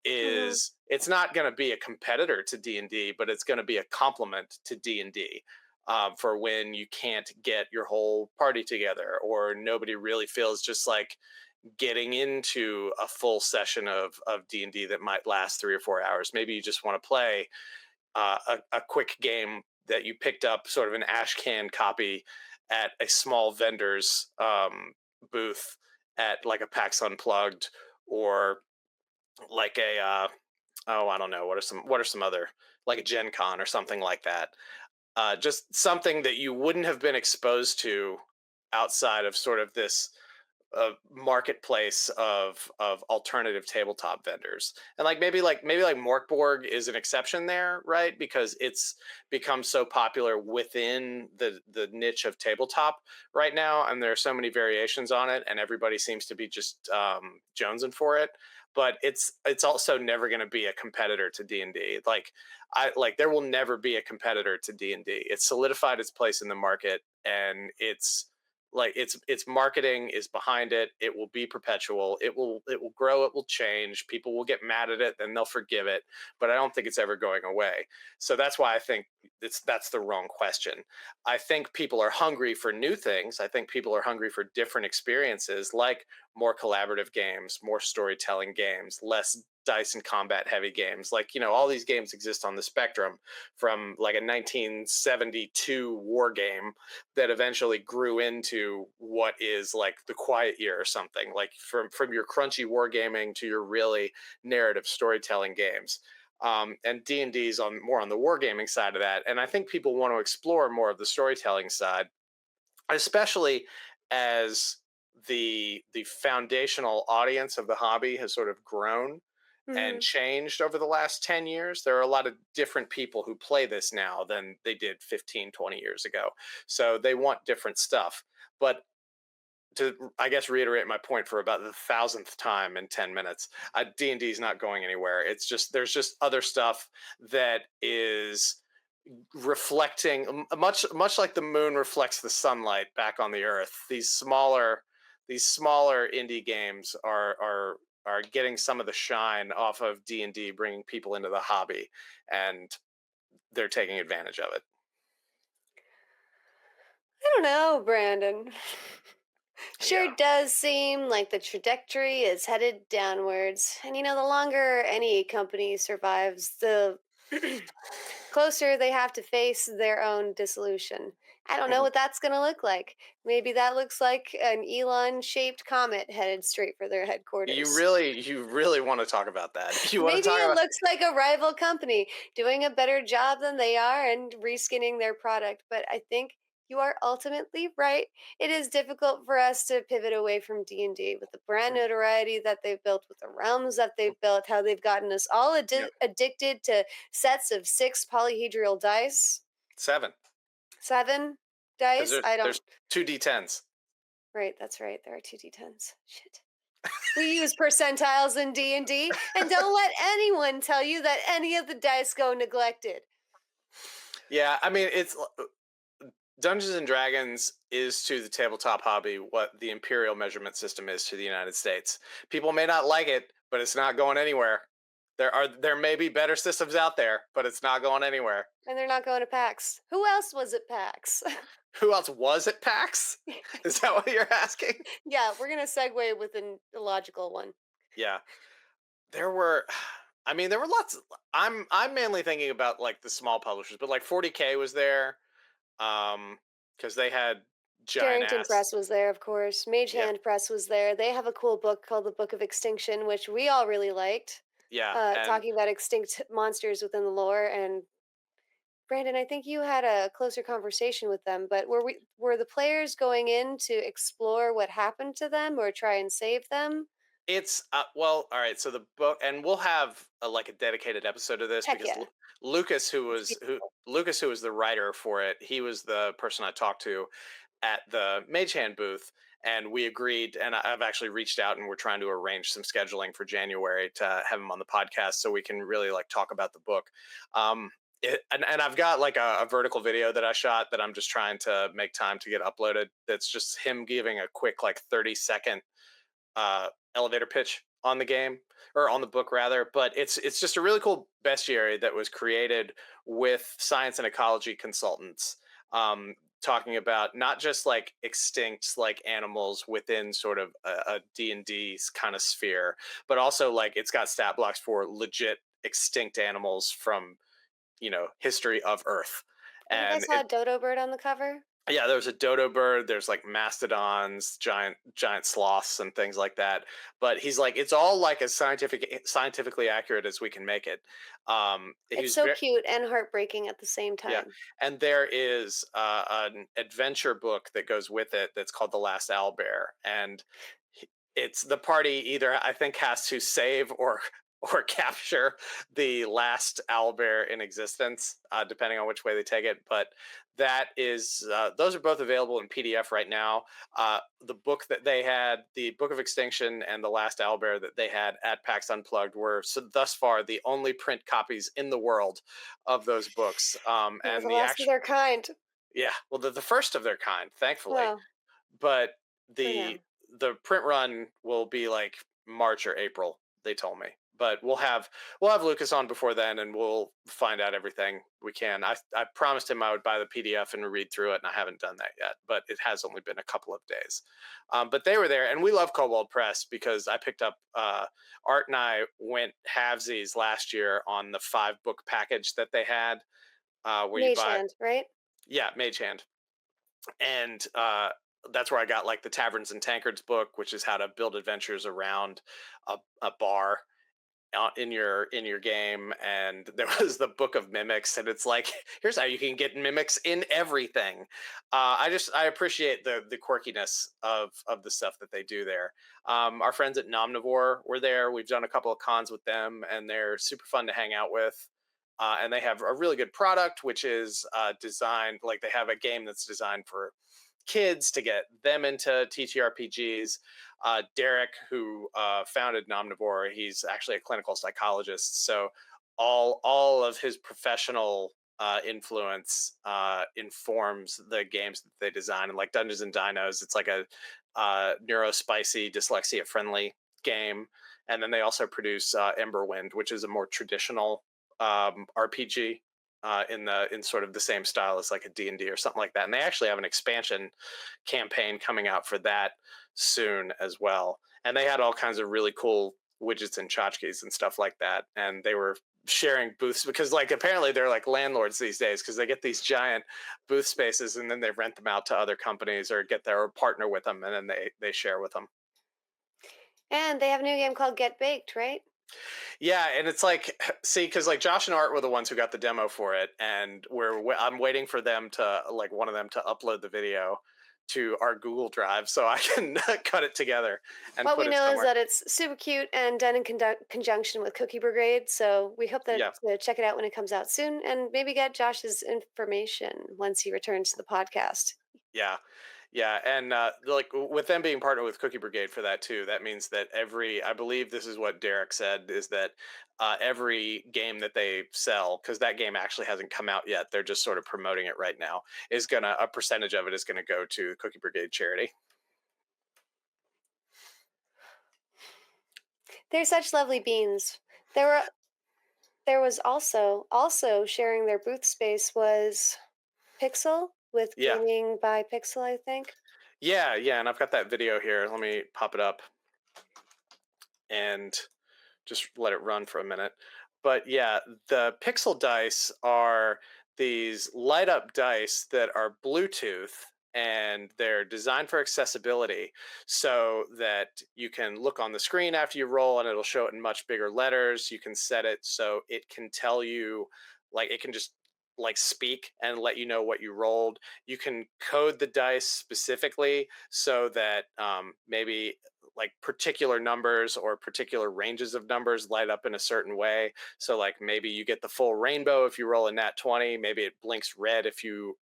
[SPEAKER 2] Hmm.
[SPEAKER 1] is, it's not going to be a competitor to D&D, but it's going to be a complement to D&D. For when you can't get your whole party together, or nobody really feels just like getting into a full session of D&D that might last 3 or 4 hours. Maybe you just want to play a quick game that you picked up, sort of an ash can copy at a small vendor's booth at like a PAX Unplugged, or like a oh, I don't know, what are some other, like a Gen Con or something like that. Just something that you wouldn't have been exposed to outside of sort of this marketplace of alternative tabletop vendors. And maybe like Morkborg is an exception there, right? Because it's become so popular within the niche of tabletop right now, and there are so many variations on it, and everybody seems to be just jonesing for it. But it's also never going to be a competitor to D&D. Like there will never be a competitor to D&D. It's solidified its place in the market, and its marketing is behind it. It will be perpetual. It will grow. It will change. People will get mad at it, then they'll forgive it. But I don't think it's ever going away. So that's why I think that's the wrong question. I think people are hungry for new things. I think people are hungry for different experiences, like more collaborative games, more storytelling games, less dice and combat heavy games. Like, all these games exist on the spectrum, from like a 1972 war game that eventually grew into what is like the Quiet Year or something, like from your crunchy wargaming to your really narrative storytelling games. And D&D is on more on the wargaming side of that, and I think people want to explore more of the storytelling side, especially as the foundational audience of the hobby has sort of grown and
[SPEAKER 2] Hmm.
[SPEAKER 1] changed over the last 10 years. There are a lot of different people who play this now than they did 15, 20 years ago. So they want different stuff. But to, I guess, reiterate my point for about the thousandth time in 10 minutes, D&D is not going anywhere. It's just, there's just other stuff that is reflecting, much like the moon reflects the sunlight back on the earth. These smaller indie games are getting some of the shine off of D&D, bringing people into the hobby, and they're taking advantage of it.
[SPEAKER 2] I don't know, Brandon. Sure
[SPEAKER 1] Yeah.
[SPEAKER 2] does seem like the trajectory is headed downwards. And the longer any company survives, the closer they have to face their own dissolution. I don't know what that's going to look like. Maybe that looks like an Elon shaped comet headed straight for their
[SPEAKER 1] you
[SPEAKER 2] headquarters.
[SPEAKER 1] really you really want to talk about that. You want to
[SPEAKER 2] Maybe
[SPEAKER 1] talk
[SPEAKER 2] it
[SPEAKER 1] about.
[SPEAKER 2] looks like a rival company doing a better job than they are and reskinning their product. But I think you are ultimately right. It is difficult for us to pivot away from D&D with the brand notoriety that they've built, with the realms that they've built, how they've gotten us all
[SPEAKER 1] Yeah,
[SPEAKER 2] addicted to sets of 6 polyhedral dice.
[SPEAKER 1] 7,
[SPEAKER 2] 7
[SPEAKER 1] because
[SPEAKER 2] dice?
[SPEAKER 1] there's
[SPEAKER 2] I don't.
[SPEAKER 1] there's 2d10s.
[SPEAKER 2] Right, that's right. There are 2d10s. Shit. We use percentiles in D&D, and don't let anyone tell you that any of the dice go neglected.
[SPEAKER 1] Yeah, I mean, it's Dungeons and Dragons is to the tabletop hobby what the imperial measurement system is to the United States. People may not like it, but it's not going anywhere. There may be better systems out there, but it's not going anywhere.
[SPEAKER 2] And they're not going to PAX. Who else was at PAX?
[SPEAKER 1] Who else was at PAX? Is that what you're asking?
[SPEAKER 2] Yeah, we're going to segue with an illogical one.
[SPEAKER 1] Yeah. There were I mean, there were lots I'm mainly thinking about like the small publishers, but like 40K was there. Because they had giant
[SPEAKER 2] Darrington
[SPEAKER 1] ass.
[SPEAKER 2] Press was there, of course. Mage
[SPEAKER 1] Yeah.
[SPEAKER 2] Hand Press was there. They have a cool book called The Book of Extinction, which we all really liked,
[SPEAKER 1] Yeah, and
[SPEAKER 2] talking about extinct monsters within the lore. And Brandon, I think you had a closer conversation with them, but were the players going in to explore what happened to them or try and save them?
[SPEAKER 1] it's well, all right. So the book, and we'll have like a dedicated episode of this
[SPEAKER 2] Heck
[SPEAKER 1] because
[SPEAKER 2] yeah.
[SPEAKER 1] Lucas, who
[SPEAKER 2] It's
[SPEAKER 1] was who
[SPEAKER 2] beautiful.
[SPEAKER 1] Lucas, who was the writer for it, he was the person I talked to at the Mage Hand booth, and we agreed. And I've actually reached out, and we're trying to arrange some scheduling for January to have him on the podcast so we can really like talk about the book. Um, and I've got like a vertical video that I shot that I'm just trying to make time to get uploaded. That's just him giving a quick like 30-second elevator pitch on the game, or on the book rather. But it's just a really cool bestiary that was created with science and ecology consultants, talking about not just like extinct like animals within sort of a D&D kind of sphere, but also like it's got stat blocks for legit extinct animals from history of Earth.
[SPEAKER 2] I think I
[SPEAKER 1] And
[SPEAKER 2] saw a dodo bird on the cover.
[SPEAKER 1] yeah, there's a dodo bird, there's like mastodons, giant sloths and things like that. But he's like, it's all like as scientifically accurate as we can make it. He
[SPEAKER 2] It's
[SPEAKER 1] was
[SPEAKER 2] so
[SPEAKER 1] very,
[SPEAKER 2] cute and heartbreaking at the same
[SPEAKER 1] yeah.
[SPEAKER 2] time.
[SPEAKER 1] And there is an adventure book that goes with it that's called The Last Owlbear. And it's the party either, I think, has to save or capture the last owlbear in existence, depending on which way they take it. But that is those are both available in PDF right now. The book that they had, the Book of Extinction and The Last Owlbear that they had at PAX Unplugged, were thus far the only print copies in the world of those books.
[SPEAKER 2] Oh,
[SPEAKER 1] And
[SPEAKER 2] the
[SPEAKER 1] the
[SPEAKER 2] last of
[SPEAKER 1] actual,
[SPEAKER 2] their kind.
[SPEAKER 1] yeah, well, the first of their kind, thankfully.
[SPEAKER 2] Well,
[SPEAKER 1] But
[SPEAKER 2] for
[SPEAKER 1] the
[SPEAKER 2] now.
[SPEAKER 1] the print run will be like March or April, they told me. But we'll have Lucas on before then, and we'll find out everything we can. I promised him I would buy the PDF and read through it, and I haven't done that yet. But it has only been a couple of days. But they were there, and we love Cobalt Press because I picked up. Art and I went halvesies last year on the 5-book package that they had, where you
[SPEAKER 2] Mage
[SPEAKER 1] buy,
[SPEAKER 2] hand, right?
[SPEAKER 1] yeah, Mage Hand. And that's where I got like the Taverns and Tankards book, which is how to build adventures around a bar in your game. And there was the Book of Mimics, and it's like, here's how you can get mimics in everything. I appreciate the quirkiness of the stuff that they do there. Our friends at Nomnivore were there. We've done a couple of cons with them, and they're super fun to hang out with. And they have a really good product, which is designed like they have a game that's designed for kids to get them into TTRPGs. Derek, who founded Nomnivore, he's actually a clinical psychologist, so all of his professional influence informs the games that they design. And like Dungeons and Dinos, it's like a neurospicy, dyslexia friendly game. And then they also produce Emberwind, which is a more traditional RPG in sort of the same style as like a D&D or something like that. And they actually have an expansion campaign coming out for that soon as well. And they had all kinds of really cool widgets and tchotchkes and stuff like that. And they were sharing booths because like apparently they're like landlords these days because they get these giant booth spaces and then they rent them out to other companies or get there or partner with them, and then they share with them.
[SPEAKER 2] And they have a new game called Get Baked, right?
[SPEAKER 1] Yeah, and it's like, see, because like Josh and Art were the ones who got the demo for it, and I'm waiting for them to like one of them to upload the video to our Google Drive so I can cut it together and
[SPEAKER 2] What
[SPEAKER 1] put
[SPEAKER 2] we
[SPEAKER 1] it
[SPEAKER 2] know is
[SPEAKER 1] somewhere.
[SPEAKER 2] that it's super cute and done in conjunction with Cookie Brigade. So we hope that
[SPEAKER 1] Yeah,
[SPEAKER 2] to check it out when it comes out soon and maybe get Josh's information once he returns to the podcast.
[SPEAKER 1] yeah, yeah, and like with them being partnered with Cookie Brigade for that too, that means that I believe this is what Derek said, is that every game that they sell, because that game actually hasn't come out yet, they're just sort of promoting it right now, a percentage of it is gonna go to Cookie Brigade charity.
[SPEAKER 2] They're such lovely beans. There were there was also sharing their booth space was Pixel with
[SPEAKER 1] Yeah,
[SPEAKER 2] Gaming by Pixel, I think.
[SPEAKER 1] yeah, yeah, and I've got that video here. Let me pop it up and just let it run for a minute. But yeah, the Pixel dice are these light up dice that are Bluetooth, and they're designed for accessibility so that you can look on the screen after you roll and it'll show it in much bigger letters. You can set it so it can tell you, like, it can just like speak and let you know what you rolled. You can code the dice specifically so that maybe like particular numbers or particular ranges of numbers light up in a certain way. So like maybe you get the full rainbow if you roll a nat 20, maybe it blinks red if you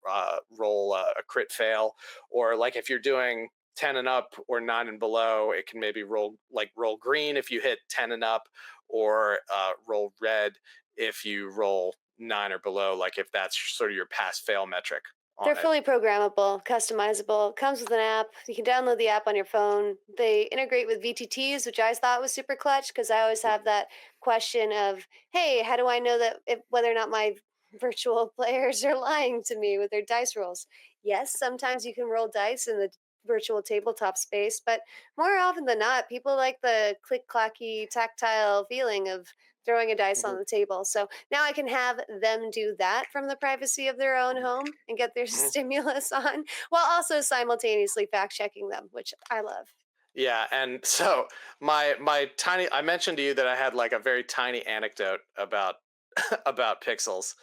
[SPEAKER 1] roll a crit fail, or like if you're doing 10 and up or 9 and below, it can maybe roll green if you hit 10 and up, or roll red if you roll 9 or below, like if that's sort of your pass fail metric
[SPEAKER 2] They're
[SPEAKER 1] on it.
[SPEAKER 2] fully programmable, customizable. Comes with an app. You can download the app on your phone. They integrate with VTTs, which I thought was super clutch because I always have that question of, hey, how do I know that whether or not my virtual players are lying to me with their dice rolls? Yes, sometimes you can roll dice in the virtual tabletop space, but more often than not, people like the click clacky tactile feeling of throwing a dice
[SPEAKER 1] Mhm,
[SPEAKER 2] on the table. So now I can have them do that from the privacy of their own
[SPEAKER 1] mhm,
[SPEAKER 2] home and get their
[SPEAKER 1] mhm.
[SPEAKER 2] stimulus on while also simultaneously fact checking them, which I love.
[SPEAKER 1] Yeah, and so my tiny I mentioned to you that I had like a very tiny anecdote about about pixels,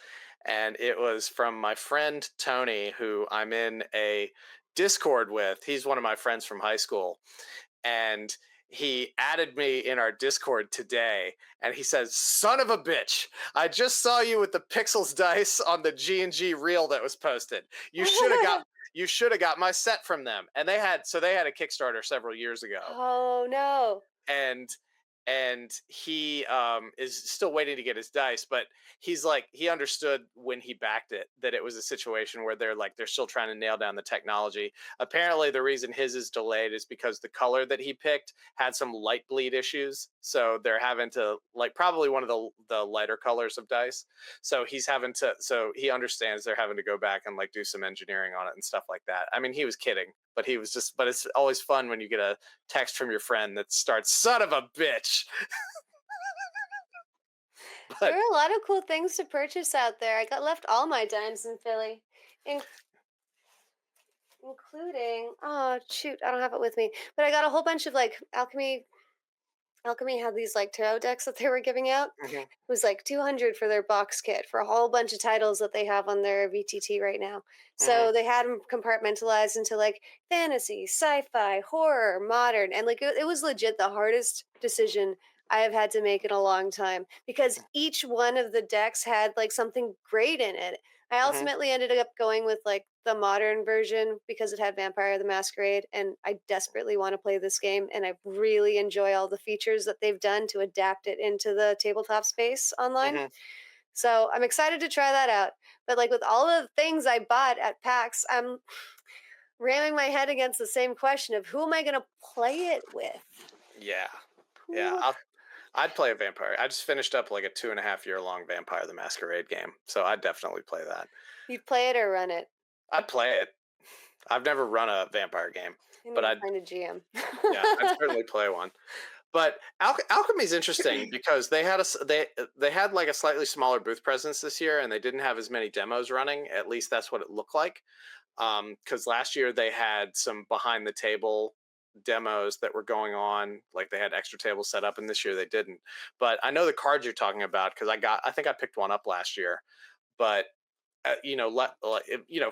[SPEAKER 1] and it was from my friend Tony, who I'm in a Discord with. He's one of my friends from high school, and he added me in our Discord today, and he says, "Son of a bitch, I just saw you with the pixels dice on the G&G reel that was posted. You should have got you should have got my set from them." And they had a Kickstarter several years ago,
[SPEAKER 2] Oh no.
[SPEAKER 1] and he is still waiting to get his dice, but he's like, he understood when he backed it that it was a situation where they're still trying to nail down the technology. Apparently the reason his is delayed is because the color that he picked had some light bleed issues, so they're having to, like, probably one of the lighter colors of dice, so he understands they're having to go back and like do some engineering on it and stuff like that. I mean, he was kidding, but it's always fun when you get a text from your friend that starts "son of a bitch."
[SPEAKER 2] There
[SPEAKER 1] But
[SPEAKER 2] are a lot of cool things to purchase out there. I got left all my dimes in Philly, in- including, oh shoot, I don't have it with me, but I got a whole bunch of like Alchemy had these like tarot decks that they were giving out.
[SPEAKER 1] mhm,
[SPEAKER 2] It was like 200 for their box kit for a whole bunch of titles that they have on their VTT right now.
[SPEAKER 1] mhm,
[SPEAKER 2] So they had them compartmentalized into like fantasy, sci-fi, horror, modern, and like it was legit the hardest decision I have had to make in a long time because each one of the decks had like something great in it. I
[SPEAKER 1] mhm,
[SPEAKER 2] ultimately ended up going with like the modern version because it had Vampire the Masquerade, and I desperately want to play this game, and I really enjoy all the features that they've done to adapt it into the tabletop space online.
[SPEAKER 1] mhm.
[SPEAKER 2] So I'm excited to try that out. But like with all the things I bought at PAX, I'm ramming my head against the same question of who am I going to play it with?
[SPEAKER 1] Yeah, yeah.
[SPEAKER 2] Who
[SPEAKER 1] I'd play a vampire. I just finished up like a 2.5 year long Vampire the Masquerade game, so I'd definitely play that.
[SPEAKER 2] you'd play it or run it?
[SPEAKER 1] I'd play it. I've never run a vampire game,
[SPEAKER 2] I
[SPEAKER 1] but
[SPEAKER 2] need to find a GM.
[SPEAKER 1] yeah, I'd certainly play one. But Alchemy's interesting because they had like a slightly smaller booth presence this year, and they didn't have as many demos running. At least that's what it looked like. Because last year they had some behind the table demos that were going on, like they had extra tables set up, and this year they didn't. But I know the cards you're talking about because I think I picked one up last year. But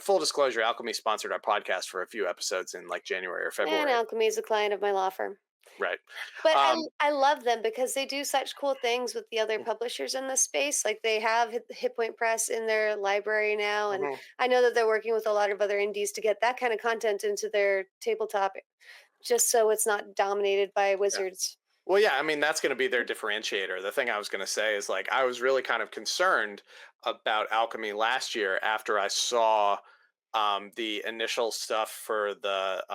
[SPEAKER 1] full disclosure, Alchemy sponsored our podcast for a few episodes in like January or
[SPEAKER 2] And
[SPEAKER 1] February.
[SPEAKER 2] Alchemy is a client of my law firm.
[SPEAKER 1] Right.
[SPEAKER 2] But
[SPEAKER 1] Um,
[SPEAKER 2] I love them because they do such cool things with the other publishers in this space. Like they have Hit Point Press in their library now, and
[SPEAKER 1] mhm,
[SPEAKER 2] I know that they're working with a lot of other indies to get that kind of content into their tabletop, just so it's not dominated by
[SPEAKER 1] yeah.
[SPEAKER 2] wizards.
[SPEAKER 1] Well, yeah, I mean, that's going to be their differentiator. The thing I was going to say is like, I was really kind of concerned about Alchemy last year after I saw the initial stuff for the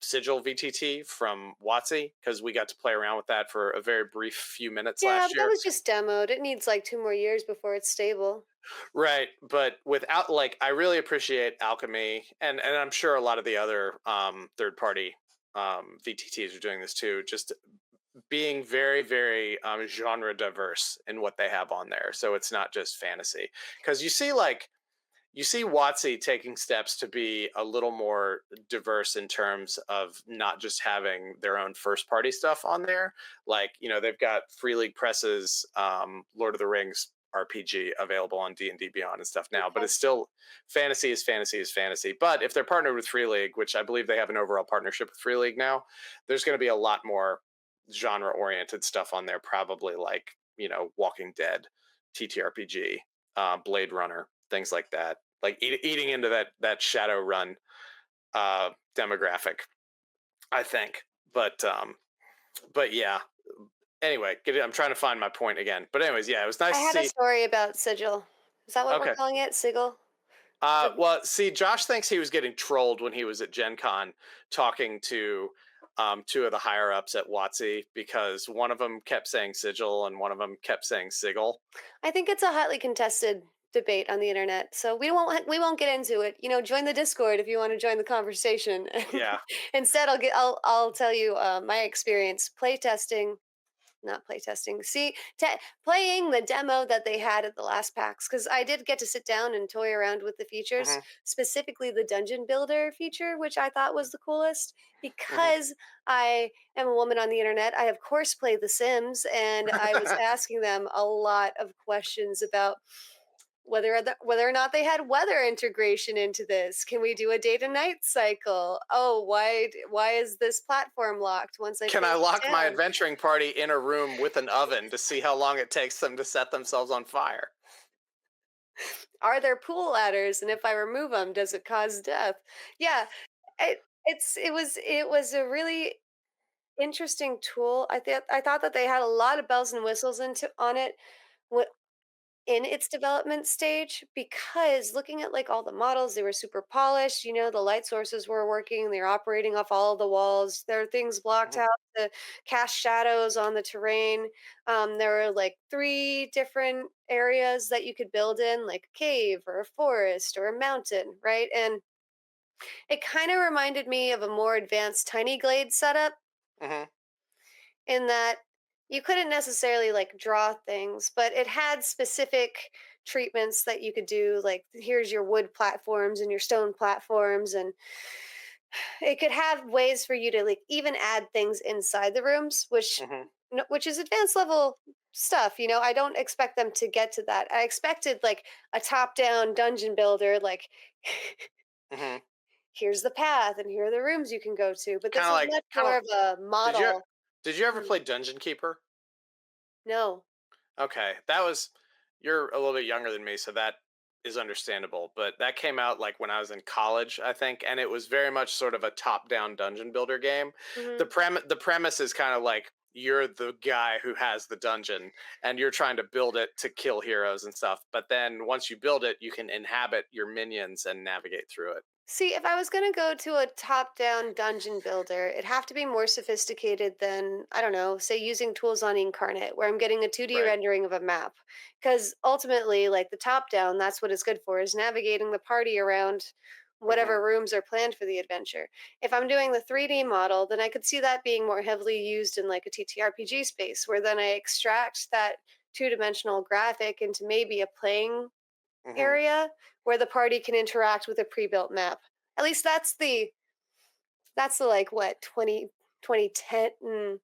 [SPEAKER 1] Sigil VTT from WotC, because we got to play around with that for a very brief few minutes
[SPEAKER 2] Yeah,
[SPEAKER 1] last
[SPEAKER 2] but that
[SPEAKER 1] year.
[SPEAKER 2] was just demoed. It needs like 2 more years before it's stable.
[SPEAKER 1] Right, but without, like, I really appreciate Alchemy, and I'm sure a lot of the other third party VTTs are doing this too. Just being very, very genre diverse in what they have on there, so it's not just fantasy. Because you see WotC taking steps to be a little more diverse in terms of not just having their own first party stuff on there. Like, they've got Free League Press's Lord of the Rings RPG available on D&D Beyond and stuff now, but
[SPEAKER 2] Okay.
[SPEAKER 1] it's still fantasy is fantasy is fantasy. But if they're partnered with Free League, which I believe they have an overall partnership with Free League now, there's going to be a lot more genre oriented stuff on there, probably like, Walking Dead, TTRPG, Blade Runner, things like that, like eating into that Shadowrun demographic. I think. But yeah. Anyway, I'm trying to find my point again. But anyways, yeah, it was
[SPEAKER 2] I
[SPEAKER 1] nice to
[SPEAKER 2] had a
[SPEAKER 1] see.
[SPEAKER 2] story about sigil. Is that what we're
[SPEAKER 1] Okay.
[SPEAKER 2] calling it? Sigil?
[SPEAKER 1] Well, see, Josh thinks he was getting trolled when he was at Gen Con talking to two of the higher ups at WotC because one of them kept saying sigil and one of them kept saying sigil.
[SPEAKER 2] I think it's a hotly contested debate on the internet, so we won't get into it. Join the Discord if you want to join the conversation.
[SPEAKER 1] Yeah.
[SPEAKER 2] Instead, I'll tell you my experience playtesting. Not playtesting. See, playing the demo that they had at the last PAX, because I did get to sit down and toy around with the features,
[SPEAKER 1] Hmm.
[SPEAKER 2] specifically the dungeon builder feature, which I thought was the coolest.
[SPEAKER 1] Hmm.
[SPEAKER 2] Because I am a woman on the internet, I of course play The Sims, and I was asking them a lot of questions about whether or not they had weather integration into this. Can we do a day to night cycle? Oh, why is this platform locked once I
[SPEAKER 1] Can I
[SPEAKER 2] place
[SPEAKER 1] lock
[SPEAKER 2] it
[SPEAKER 1] my
[SPEAKER 2] down?
[SPEAKER 1] adventuring party in a room with an oven to see how long it takes them to set themselves on fire?
[SPEAKER 2] Are there pool ladders? And if I remove them, does it cause death? Yeah, it was a really interesting tool. I thought that they had a lot of bells and whistles into on it. What in its development stage, because looking at like all the models, they were super polished. The light sources were working, they're operating off all of the walls. There are things blocked
[SPEAKER 1] Mhm.
[SPEAKER 2] out to cast shadows on the terrain. There were like three different areas that you could build in, like a cave or a forest or a mountain, right? And it kind of reminded me of a more advanced tiny glade setup
[SPEAKER 1] Mhm.
[SPEAKER 2] in that you couldn't necessarily like draw things, but it had specific treatments that you could do. Like, here's your wood platforms and your stone platforms, and it could have ways for you to like even add things inside the rooms, which
[SPEAKER 1] Mhm.
[SPEAKER 2] which is advanced level stuff. I don't expect them to get to that. I expected like a top down dungeon builder, like
[SPEAKER 1] Mhm.
[SPEAKER 2] here's the path and here are the rooms you can go to, but
[SPEAKER 1] Kind
[SPEAKER 2] this
[SPEAKER 1] of
[SPEAKER 2] is
[SPEAKER 1] like
[SPEAKER 2] much
[SPEAKER 1] kind
[SPEAKER 2] more
[SPEAKER 1] of
[SPEAKER 2] of a
[SPEAKER 1] did you
[SPEAKER 2] model.
[SPEAKER 1] did you ever
[SPEAKER 2] Hmm.
[SPEAKER 1] play Dungeon Keeper?
[SPEAKER 2] No.
[SPEAKER 1] Okay. That was You're a little bit younger than me, so that is understandable, but that came out like when I was in college, I think, and it was very much sort of a top-down dungeon builder game.
[SPEAKER 2] Hmm.
[SPEAKER 1] The premise is kind of like you're the guy who has the dungeon and you're trying to build it to kill heroes and stuff, but then once you build it, you can inhabit your minions and navigate through it.
[SPEAKER 2] See, if I was going to go to a top down dungeon builder, it'd have to be more sophisticated than, I don't know, say using tools on Incarnate, where I'm getting a 2D
[SPEAKER 1] Right.
[SPEAKER 2] rendering of a map. Because ultimately, like the top down, that's what it's good for, is navigating the party around
[SPEAKER 1] Mhm.
[SPEAKER 2] whatever rooms are planned for the adventure. If I'm doing the 3D model, then I could see that being more heavily used in like a TTRPG space, where then I extract that two-dimensional graphic into maybe a playing
[SPEAKER 1] Mhm.
[SPEAKER 2] area where the party can interact with a pre-built map. At least that's the like what 2010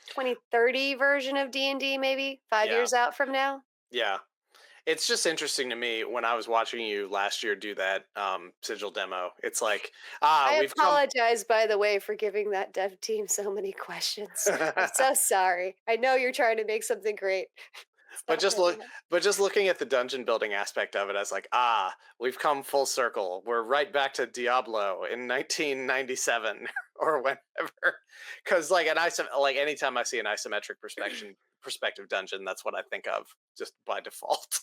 [SPEAKER 2] 2030 version of D&D, maybe 5
[SPEAKER 1] Yeah.
[SPEAKER 2] years out from now.
[SPEAKER 1] Yeah. It's just interesting to me when I was watching you last year do that sigil demo. It's like,
[SPEAKER 2] I
[SPEAKER 1] we've come.
[SPEAKER 2] apologize, by the way, for giving that dev team so many questions. I'm so sorry. I know you're trying to make something great. It's
[SPEAKER 1] but
[SPEAKER 2] not
[SPEAKER 1] just look,
[SPEAKER 2] working out.
[SPEAKER 1] but just looking at the dungeon building aspect of it, as like, we've come full circle. We're right back to Diablo in 1997 or whenever. Because like anytime I see an isometric perspective dungeon, that's what I think of just by default.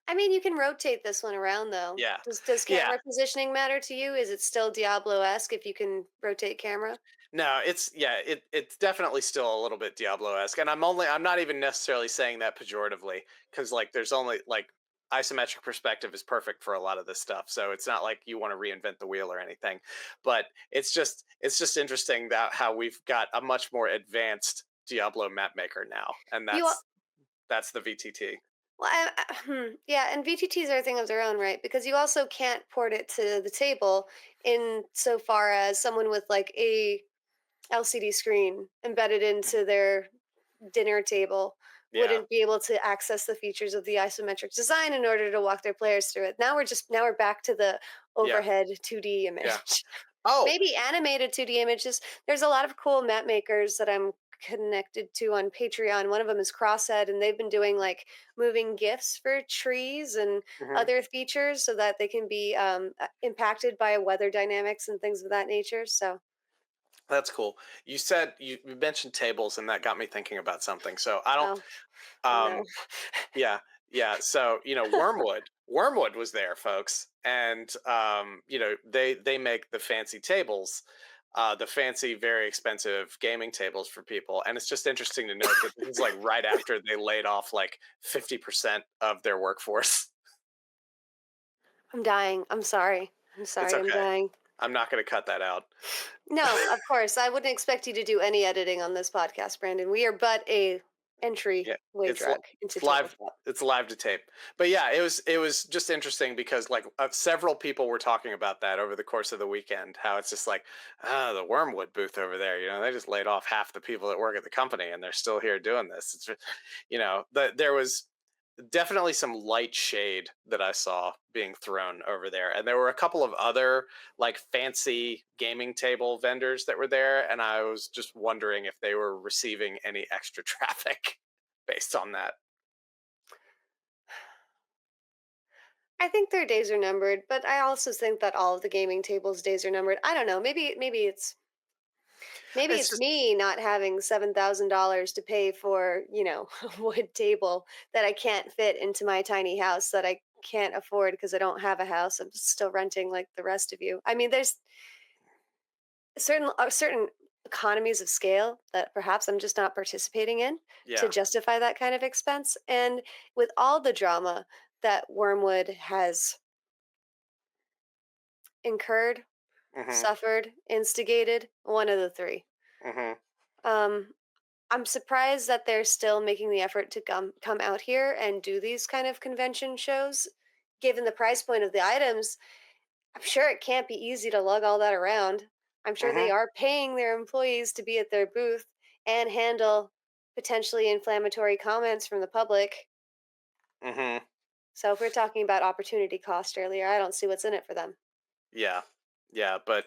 [SPEAKER 2] I mean, you can rotate this one around though.
[SPEAKER 1] Yeah,
[SPEAKER 2] Does
[SPEAKER 1] yeah.
[SPEAKER 2] camera positioning matter to you? Is it still Diablo-esque if you can rotate camera?
[SPEAKER 1] No, it's definitely still a little bit Diablo-esque, and I'm not even necessarily saying that pejoratively because like there's only like isometric perspective is perfect for a lot of this stuff, so it's not like you want to reinvent the wheel or anything, but it's just interesting that how we've got a much more advanced Diablo map maker now, and
[SPEAKER 2] You
[SPEAKER 1] that's the VTT.
[SPEAKER 2] Well, yeah, and VTTs are a thing of their own, right? Because you also can't port it to the table in so far as someone with like a LCD screen embedded into their dinner table
[SPEAKER 1] Yeah,
[SPEAKER 2] wouldn't be able to access the features of the isometric design in order to walk their players through it. Now we're back to the
[SPEAKER 1] yeah,
[SPEAKER 2] overhead 2D
[SPEAKER 1] yeah.
[SPEAKER 2] image.
[SPEAKER 1] Oh,
[SPEAKER 2] Maybe animated 2D images. There's a lot of cool map makers that I'm connected to on Patreon. One of them is Crosshead, and they've been doing like moving GIFs for trees and
[SPEAKER 1] mhm.
[SPEAKER 2] other features so that they can be impacted by weather dynamics and things of that nature. So,
[SPEAKER 1] That's cool. You mentioned tables, and that got me thinking about something. So I don't.
[SPEAKER 2] Oh, oh no.
[SPEAKER 1] Um, yeah, yeah. So Wormwood was there, folks, and they make the fancy tables, the fancy, very expensive gaming tables for people. And it's just interesting to note that this is like right after they laid off like 50% of their workforce.
[SPEAKER 2] I'm dying. I'm sorry. I'm
[SPEAKER 1] It's
[SPEAKER 2] sorry. I'm
[SPEAKER 1] okay.
[SPEAKER 2] dying.
[SPEAKER 1] I'm not going to cut that out.
[SPEAKER 2] No, of course. I wouldn't expect you to do any editing on this podcast, Brandon. We are but a entry
[SPEAKER 1] Yeah,
[SPEAKER 2] way
[SPEAKER 1] it's
[SPEAKER 2] drug into
[SPEAKER 1] it's live.
[SPEAKER 2] tabletop.
[SPEAKER 1] It's live to tape. But yeah, it was just interesting because like several people were talking about that over the course of the weekend. How it's just like, the Wormwood booth over there. They just laid off half the people that work at the company, and they're still here doing this. There was definitely some light shade that I saw being thrown over there. And there were a couple of other like fancy gaming table vendors that were there. And I was just wondering if they were receiving any extra traffic based on that.
[SPEAKER 2] I think their days are numbered, but I also think that all of the gaming tables' days are numbered. I don't know. Maybe
[SPEAKER 1] It's
[SPEAKER 2] it's
[SPEAKER 1] just,
[SPEAKER 2] me not having $7,000 to pay for, a wood table that I can't fit into my tiny house that I can't afford because I don't have a house. I'm still renting like the rest of you. I mean, there's certain economies of scale that perhaps I'm just not participating in to
[SPEAKER 1] yeah.
[SPEAKER 2] justify that kind of expense. And with all the drama that Wormwood has incurred,
[SPEAKER 1] Hmm.
[SPEAKER 2] suffered, instigated, one of the three.
[SPEAKER 1] Hmm.
[SPEAKER 2] Um, I'm surprised that they're still making the effort to come out here and do these kind of convention shows. Given the price point of the items, I'm sure it can't be easy to lug all that around. I'm sure they
[SPEAKER 1] Hmm.
[SPEAKER 2] are paying their employees to be at their booth and handle potentially inflammatory comments from the public.
[SPEAKER 1] Hmm.
[SPEAKER 2] So if we're talking about opportunity cost earlier, I don't see what's in it for them.
[SPEAKER 1] Yeah. Yeah. But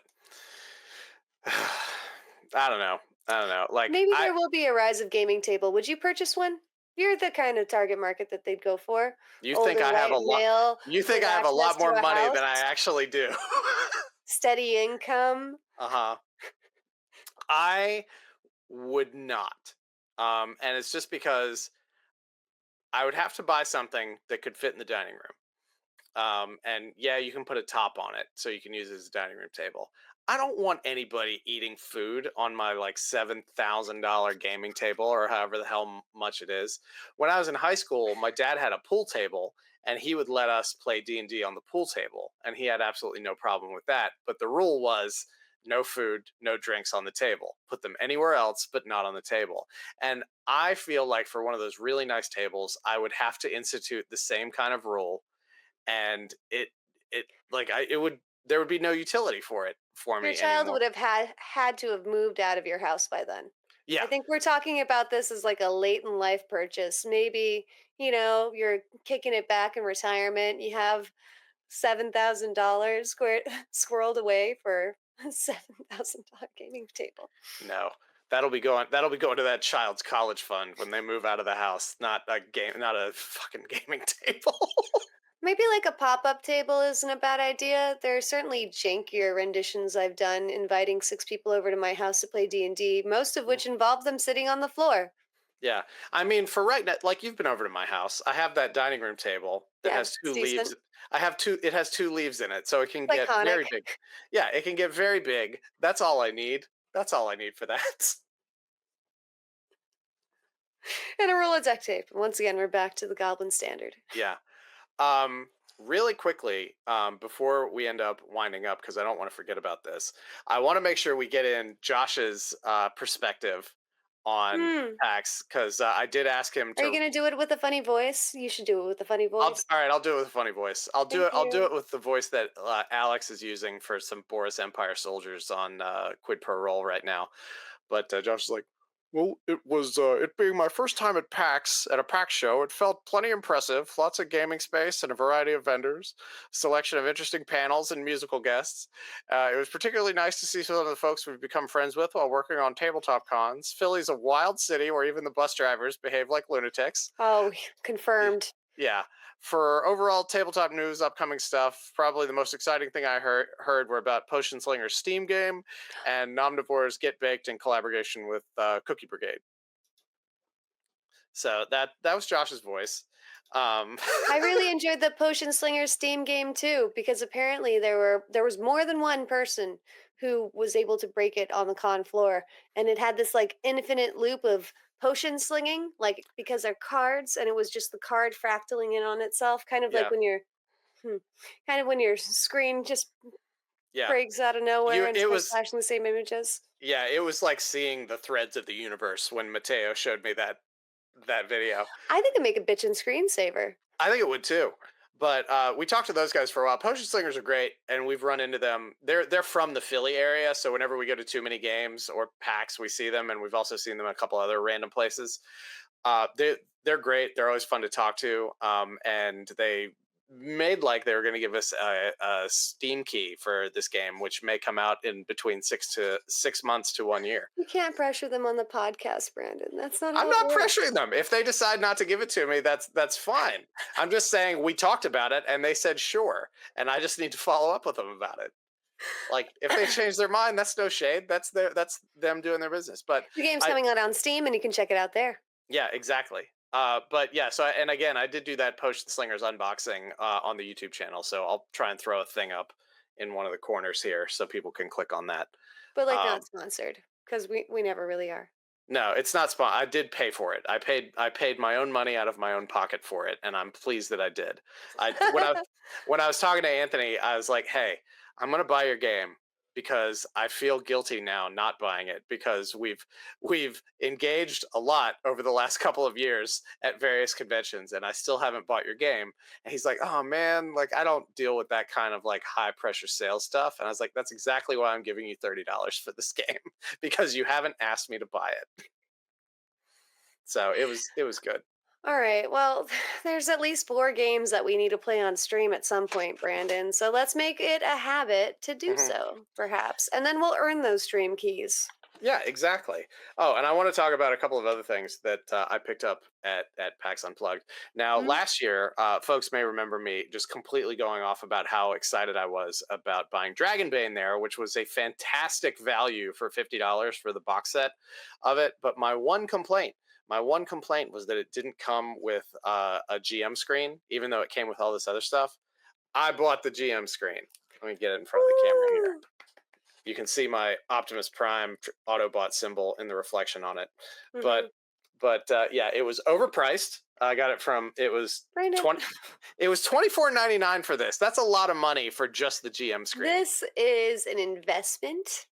[SPEAKER 1] I don't know. I don't know. Like,
[SPEAKER 2] Maybe there will be a rise of gaming table. Would you purchase one? You're the kind of target market that they'd go for.
[SPEAKER 1] you think
[SPEAKER 2] Older
[SPEAKER 1] I have a
[SPEAKER 2] white
[SPEAKER 1] lot.
[SPEAKER 2] male
[SPEAKER 1] You think
[SPEAKER 2] with
[SPEAKER 1] I have a
[SPEAKER 2] access
[SPEAKER 1] lot
[SPEAKER 2] to
[SPEAKER 1] more
[SPEAKER 2] a
[SPEAKER 1] money
[SPEAKER 2] house,
[SPEAKER 1] than I actually do.
[SPEAKER 2] steady income.
[SPEAKER 1] Uh huh. I would not. And it's just because I would have to buy something that could fit in the dining room. And yeah, you can put a top on it so you can use it as a dining room table. I don't want anybody eating food on my like $7,000 gaming table or however the hell much it is. When I was in high school, my dad had a pool table and he would let us play D&D on the pool table and he had absolutely no problem with that. But the rule was no food, no drinks on the table. Put them anywhere else but not on the table. And I feel like for one of those really nice tables, I would have to institute the same kind of rule and it like I it would there would be no utility for it for
[SPEAKER 2] Your
[SPEAKER 1] me
[SPEAKER 2] child
[SPEAKER 1] anymore.
[SPEAKER 2] would have had to have moved out of your house by then. I
[SPEAKER 1] Yeah.
[SPEAKER 2] think we're talking about this as like a late in life purchase. Maybe, you're kicking it back in retirement. You have $7,000 squirreled away for a $7,000 gaming table.
[SPEAKER 1] No. That'll be going to that child's college fund when they move out of the house, not a fucking gaming table.
[SPEAKER 2] Maybe like a pop-up table isn't a bad idea. There are certainly jankier renditions I've done inviting six people over to my house to play D&D, most of which involve them sitting on the floor.
[SPEAKER 1] Yeah. I mean, for right now, like you've been over to my house, I have that dining room table that
[SPEAKER 2] Yeah,
[SPEAKER 1] has
[SPEAKER 2] it's
[SPEAKER 1] two leaves.
[SPEAKER 2] decent.
[SPEAKER 1] It has two leaves in it, so it can
[SPEAKER 2] It's
[SPEAKER 1] get
[SPEAKER 2] iconic.
[SPEAKER 1] very big. Yeah, it can get very big. That's all I need. That's all I need for that.
[SPEAKER 2] And a roll of duct tape. Once again, we're back to the goblin standard.
[SPEAKER 1] Yeah. Really quickly, before we end up winding up, because I don't want to forget about this, I want to make sure we get in Josh's perspective on
[SPEAKER 2] Hmm.
[SPEAKER 1] PAX, because I did ask him
[SPEAKER 2] Are you
[SPEAKER 1] to.
[SPEAKER 2] going to do it with a funny voice? You should do it with a funny voice.
[SPEAKER 1] All right. I'll do it with a funny voice. I'll do
[SPEAKER 2] Thank
[SPEAKER 1] it. I'll do
[SPEAKER 2] you.
[SPEAKER 1] it with the voice that Alex is using for some Boris Empire soldiers on Quid Pro Roll right now. But Josh is like, well, it being my first time at a PAX show. It felt plenty impressive. Lots of gaming space and a variety of vendors, selection of interesting panels and musical guests. It was particularly nice to see some of the folks we've become friends with while working on tabletop cons. Philly's a wild city where even the bus drivers behave like lunatics.
[SPEAKER 2] Oh, confirmed.
[SPEAKER 1] Yeah. For overall tabletop news, upcoming stuff, probably the most exciting thing I heard were about Potion Slingers Steam game and Nomnivore's Get Baked in collaboration with Cookie Brigade. So that was Josh's voice. Um,
[SPEAKER 2] I really enjoyed the Potion Slingers Steam game too, because apparently there was more than one person who was able to break it on the con floor, and it had this like infinite loop of potion slinging, like because they're cards, and it was just the card fractaling in on itself, kind of like
[SPEAKER 1] yeah,
[SPEAKER 2] when hmm, kind of when your screen just
[SPEAKER 1] yeah.
[SPEAKER 2] breaks out of nowhere and
[SPEAKER 1] It
[SPEAKER 2] starts
[SPEAKER 1] was
[SPEAKER 2] flashing the same images.
[SPEAKER 1] yeah, it was like seeing the threads of the universe when Mateo showed me that video.
[SPEAKER 2] I think it make a bitchin' screensaver.
[SPEAKER 1] I think it would too. But we talked to those guys for a while. Potion Slingers are great, and we've run into them. They're from the Philly area, so whenever we go to too many games or PAX, we see them, and we've also seen them in a couple other random places. They're great. They're always fun to talk to, and they made like they were going to give us a Steam key for this game, which may come out in between 6 months to 1 year.
[SPEAKER 2] You can't pressure them on the podcast, Brandon. That's not
[SPEAKER 1] I'm
[SPEAKER 2] how it
[SPEAKER 1] not
[SPEAKER 2] works.
[SPEAKER 1] pressuring them. If they decide not to give it to me, that's fine. I'm just saying we talked about it and they said sure, and I just need to follow up with them about it. Like if they change their mind, that's no shade. That's them doing their business. But
[SPEAKER 2] The game's
[SPEAKER 1] I
[SPEAKER 2] coming out on Steam, and you can check it out there.
[SPEAKER 1] yeah, exactly. But yeah, and again, I did do that Potion Slingers unboxing on the YouTube channel, so I'll try and throw a thing up in one of the corners here so people can click on that.
[SPEAKER 2] But, like,
[SPEAKER 1] Um,
[SPEAKER 2] not sponsored, because we never really are.
[SPEAKER 1] No, it's not spot. I did pay for it. I paid my own money out of my own pocket for it, and I'm pleased that I did. I when I was talking to Anthony, I was like, "Hey, I'm gonna buy your game because I feel guilty now not buying it because we've engaged a lot over the last couple of years at various conventions, and I still haven't bought your game." And he's like, "Oh man, like I don't deal with that kind of like high pressure sales stuff." And I was like, "That's exactly why I'm giving you $30 for this game because you haven't asked me to buy it." So it was good.
[SPEAKER 2] Alright, well, there's at least 4 games that we need to play on stream at some point, Brandon, so let's make it a habit to do
[SPEAKER 1] Mhm.
[SPEAKER 2] so, perhaps, and then we'll earn those stream keys.
[SPEAKER 1] Yeah, exactly. Oh, and I want to talk about a couple of other things that I picked up at PAX Unplugged. Now,
[SPEAKER 2] Mhm.
[SPEAKER 1] last year, folks may remember me just completely going off about how excited I was about buying Dragonbane there, which was a fantastic value for $50 for the box set of it. But my one complaint was that it didn't come with a GM screen, even though it came with all this other stuff. I bought the GM screen. Let me get it in front of the camera here.
[SPEAKER 2] Woo!
[SPEAKER 1] You can see my Optimus Prime Autobot symbol in the reflection on it. But
[SPEAKER 2] Mhm.
[SPEAKER 1] yeah, it was overpriced. I got it from
[SPEAKER 2] Brandon,
[SPEAKER 1] 20 it was 24.99 for this. That's a lot of money for just the GM screen.
[SPEAKER 2] this is an investment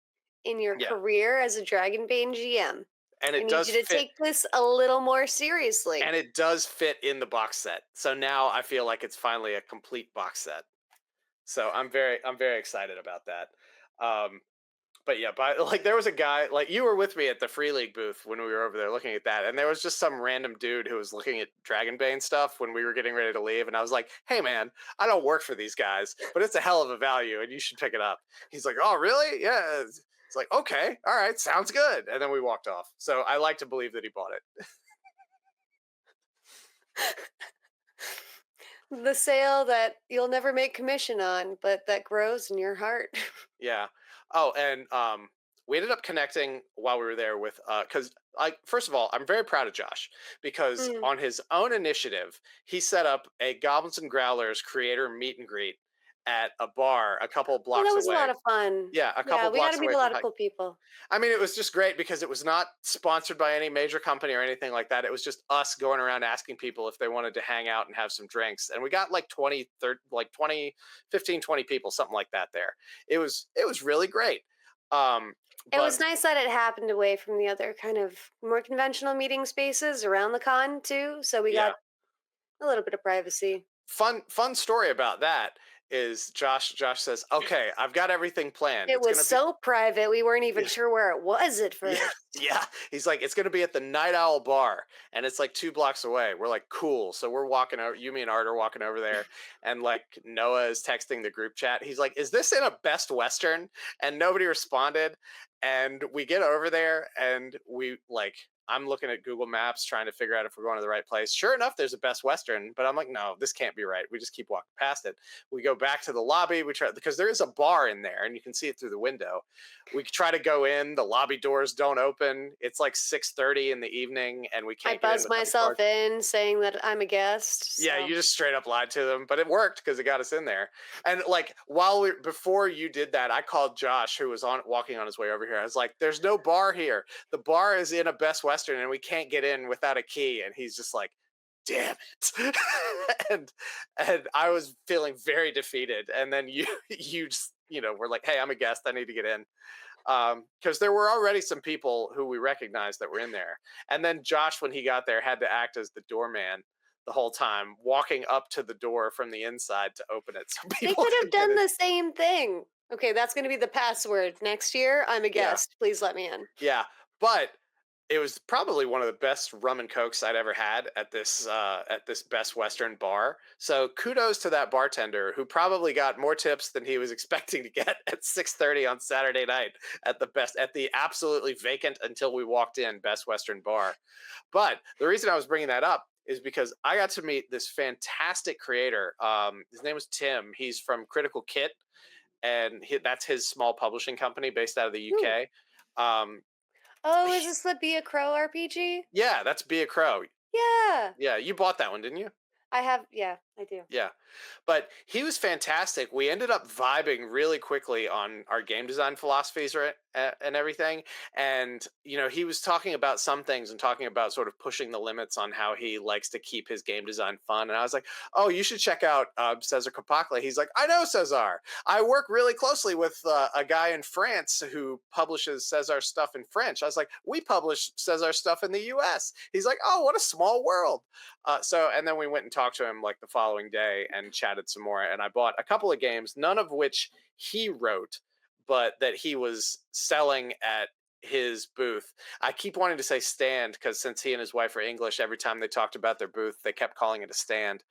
[SPEAKER 2] in your
[SPEAKER 1] Yeah.
[SPEAKER 2] career as a Dragonbane GM.
[SPEAKER 1] And
[SPEAKER 2] I
[SPEAKER 1] it
[SPEAKER 2] need
[SPEAKER 1] does
[SPEAKER 2] you to
[SPEAKER 1] fit
[SPEAKER 2] take this a little more seriously.
[SPEAKER 1] and it does fit in the box set. So now I feel like it's finally a complete box set. So I'm very excited about that. Um but yeah, like there was a guy like you were with me at the Free League booth when we were over there looking at that, and there was just some random dude who was looking at Dragonbane stuff when we were getting ready to leave, and I was like, "Hey man, I don't work for these guys, but it's a hell of a value, and you should pick it up." He's like, "Oh really? Yeah." It's like, "Okay, all right, sounds good," and then we walked off. So I like to believe that he bought it.
[SPEAKER 2] The sale that you'll never make commission on, but that grows in your heart.
[SPEAKER 1] Yeah. Oh, and we ended up connecting while we were there with because like first of all, I'm very proud of Josh because
[SPEAKER 2] Mm.
[SPEAKER 1] on his own initiative, he set up a Goblins and Growlers creator meet and greet at a bar a couple
[SPEAKER 2] Oh, that
[SPEAKER 1] blocks
[SPEAKER 2] was a
[SPEAKER 1] away.
[SPEAKER 2] lot of fun.
[SPEAKER 1] Yeah, a
[SPEAKER 2] Yeah,
[SPEAKER 1] couple
[SPEAKER 2] we got to
[SPEAKER 1] blocks
[SPEAKER 2] meet
[SPEAKER 1] away
[SPEAKER 2] a
[SPEAKER 1] from
[SPEAKER 2] lot of
[SPEAKER 1] Hike.
[SPEAKER 2] cool people.
[SPEAKER 1] I mean, it was just great because it was not sponsored by any major company or anything like that. It was just us going around asking people if they wanted to hang out and have some drinks. And we got like 20, 30, like 20, 15, 20 people, something like that there. It was really great. Um,
[SPEAKER 2] It
[SPEAKER 1] but
[SPEAKER 2] was nice that it happened away from the other kind of more conventional meeting spaces around the con too, so we
[SPEAKER 1] yeah,
[SPEAKER 2] got a little bit of privacy.
[SPEAKER 1] fun story about that is Josh says, "Okay, I've got everything planned.
[SPEAKER 2] It
[SPEAKER 1] It's
[SPEAKER 2] was
[SPEAKER 1] gonna be."
[SPEAKER 2] so private, we weren't even sure where it was at
[SPEAKER 1] Yeah,
[SPEAKER 2] first.
[SPEAKER 1] yeah. He's like, it's gonna be at the Night Owl Bar, and it's like 2 blocks away. We're like, cool. So we're walking over. You, me, and Art are walking over there, and like Noah is texting the group chat. He's like, "Is this in a Best Western?" And nobody responded. And we get over there, and we like I'm looking at Google Maps trying to figure out if we're going to the right place. Sure enough, there's a Best Western, but I'm like, no, this can't be right. We just keep walking past it. We go back to the lobby. We try because there is a bar in there and you can see it through the window. We try to go in. The lobby doors don't open. It's like 6:30 in the evening, and we
[SPEAKER 2] I
[SPEAKER 1] can't get in
[SPEAKER 2] buzzed
[SPEAKER 1] without a
[SPEAKER 2] myself
[SPEAKER 1] card.
[SPEAKER 2] in saying that I'm a guest.
[SPEAKER 1] Yeah,
[SPEAKER 2] So
[SPEAKER 1] you just straight up lied to them, but it worked because it got us in there. And like before you did that, I called Josh, who was on walking on his way over here. I was like, "There's no bar here. The bar is in a Best Western, and we can't get in without a key." And he's just like, "Damn it!" and I was feeling very defeated. And then you just were like, "Hey, I'm a guest. I need to get in." Because there were already some people who we recognized that were in there. And then Josh, when he got there, had to act as the doorman the whole time, walking up to the door from the inside to open it so
[SPEAKER 2] they
[SPEAKER 1] people
[SPEAKER 2] could
[SPEAKER 1] could
[SPEAKER 2] have
[SPEAKER 1] get
[SPEAKER 2] done
[SPEAKER 1] in.
[SPEAKER 2] the same thing. Okay, that's going to be the password next year. I'm a
[SPEAKER 1] Yeah,
[SPEAKER 2] guest. Please let me in.
[SPEAKER 1] yeah. But it was probably one of the best rum and cokes I'd ever had at this Best Western bar. So kudos to that bartender who probably got more tips than he was expecting to get at 6:30 on Saturday night at the absolutely vacant until we walked in Best Western bar. But the reason I was bringing that up is because I got to meet this fantastic creator. His name is Tim. He's from Critical Kit, and that's his small publishing company based out of the
[SPEAKER 2] Ooh.
[SPEAKER 1] UK. Um,
[SPEAKER 2] Oh, is
[SPEAKER 1] he-
[SPEAKER 2] this the Be a Crow RPG?
[SPEAKER 1] yeah, that's Be a Crow.
[SPEAKER 2] Yeah.
[SPEAKER 1] Yeah, you bought that one, didn't you?
[SPEAKER 2] I have, yeah, I do.
[SPEAKER 1] Yeah. But he was fantastic. We ended up vibing really quickly on our game design philosophies, right, and everything. And he was talking about some things and talking about sort of pushing the limits on how he likes to keep his game design fun. And I was like, "Oh, you should check out Cesar Capacle." He's like, "I know Cesar. I work really closely with a guy in France who publishes Cesar stuff in French." I was like, "We publish Cesar stuff in the U.S." He's like, "Oh, what a small world." And then we went and talked to him like the following day and chatted some more. And I bought a couple of games, none of which he wrote, but that he was selling at his booth. I keep wanting to say stand because since he and his wife are English, every time they talked about their booth, they kept calling it a stand.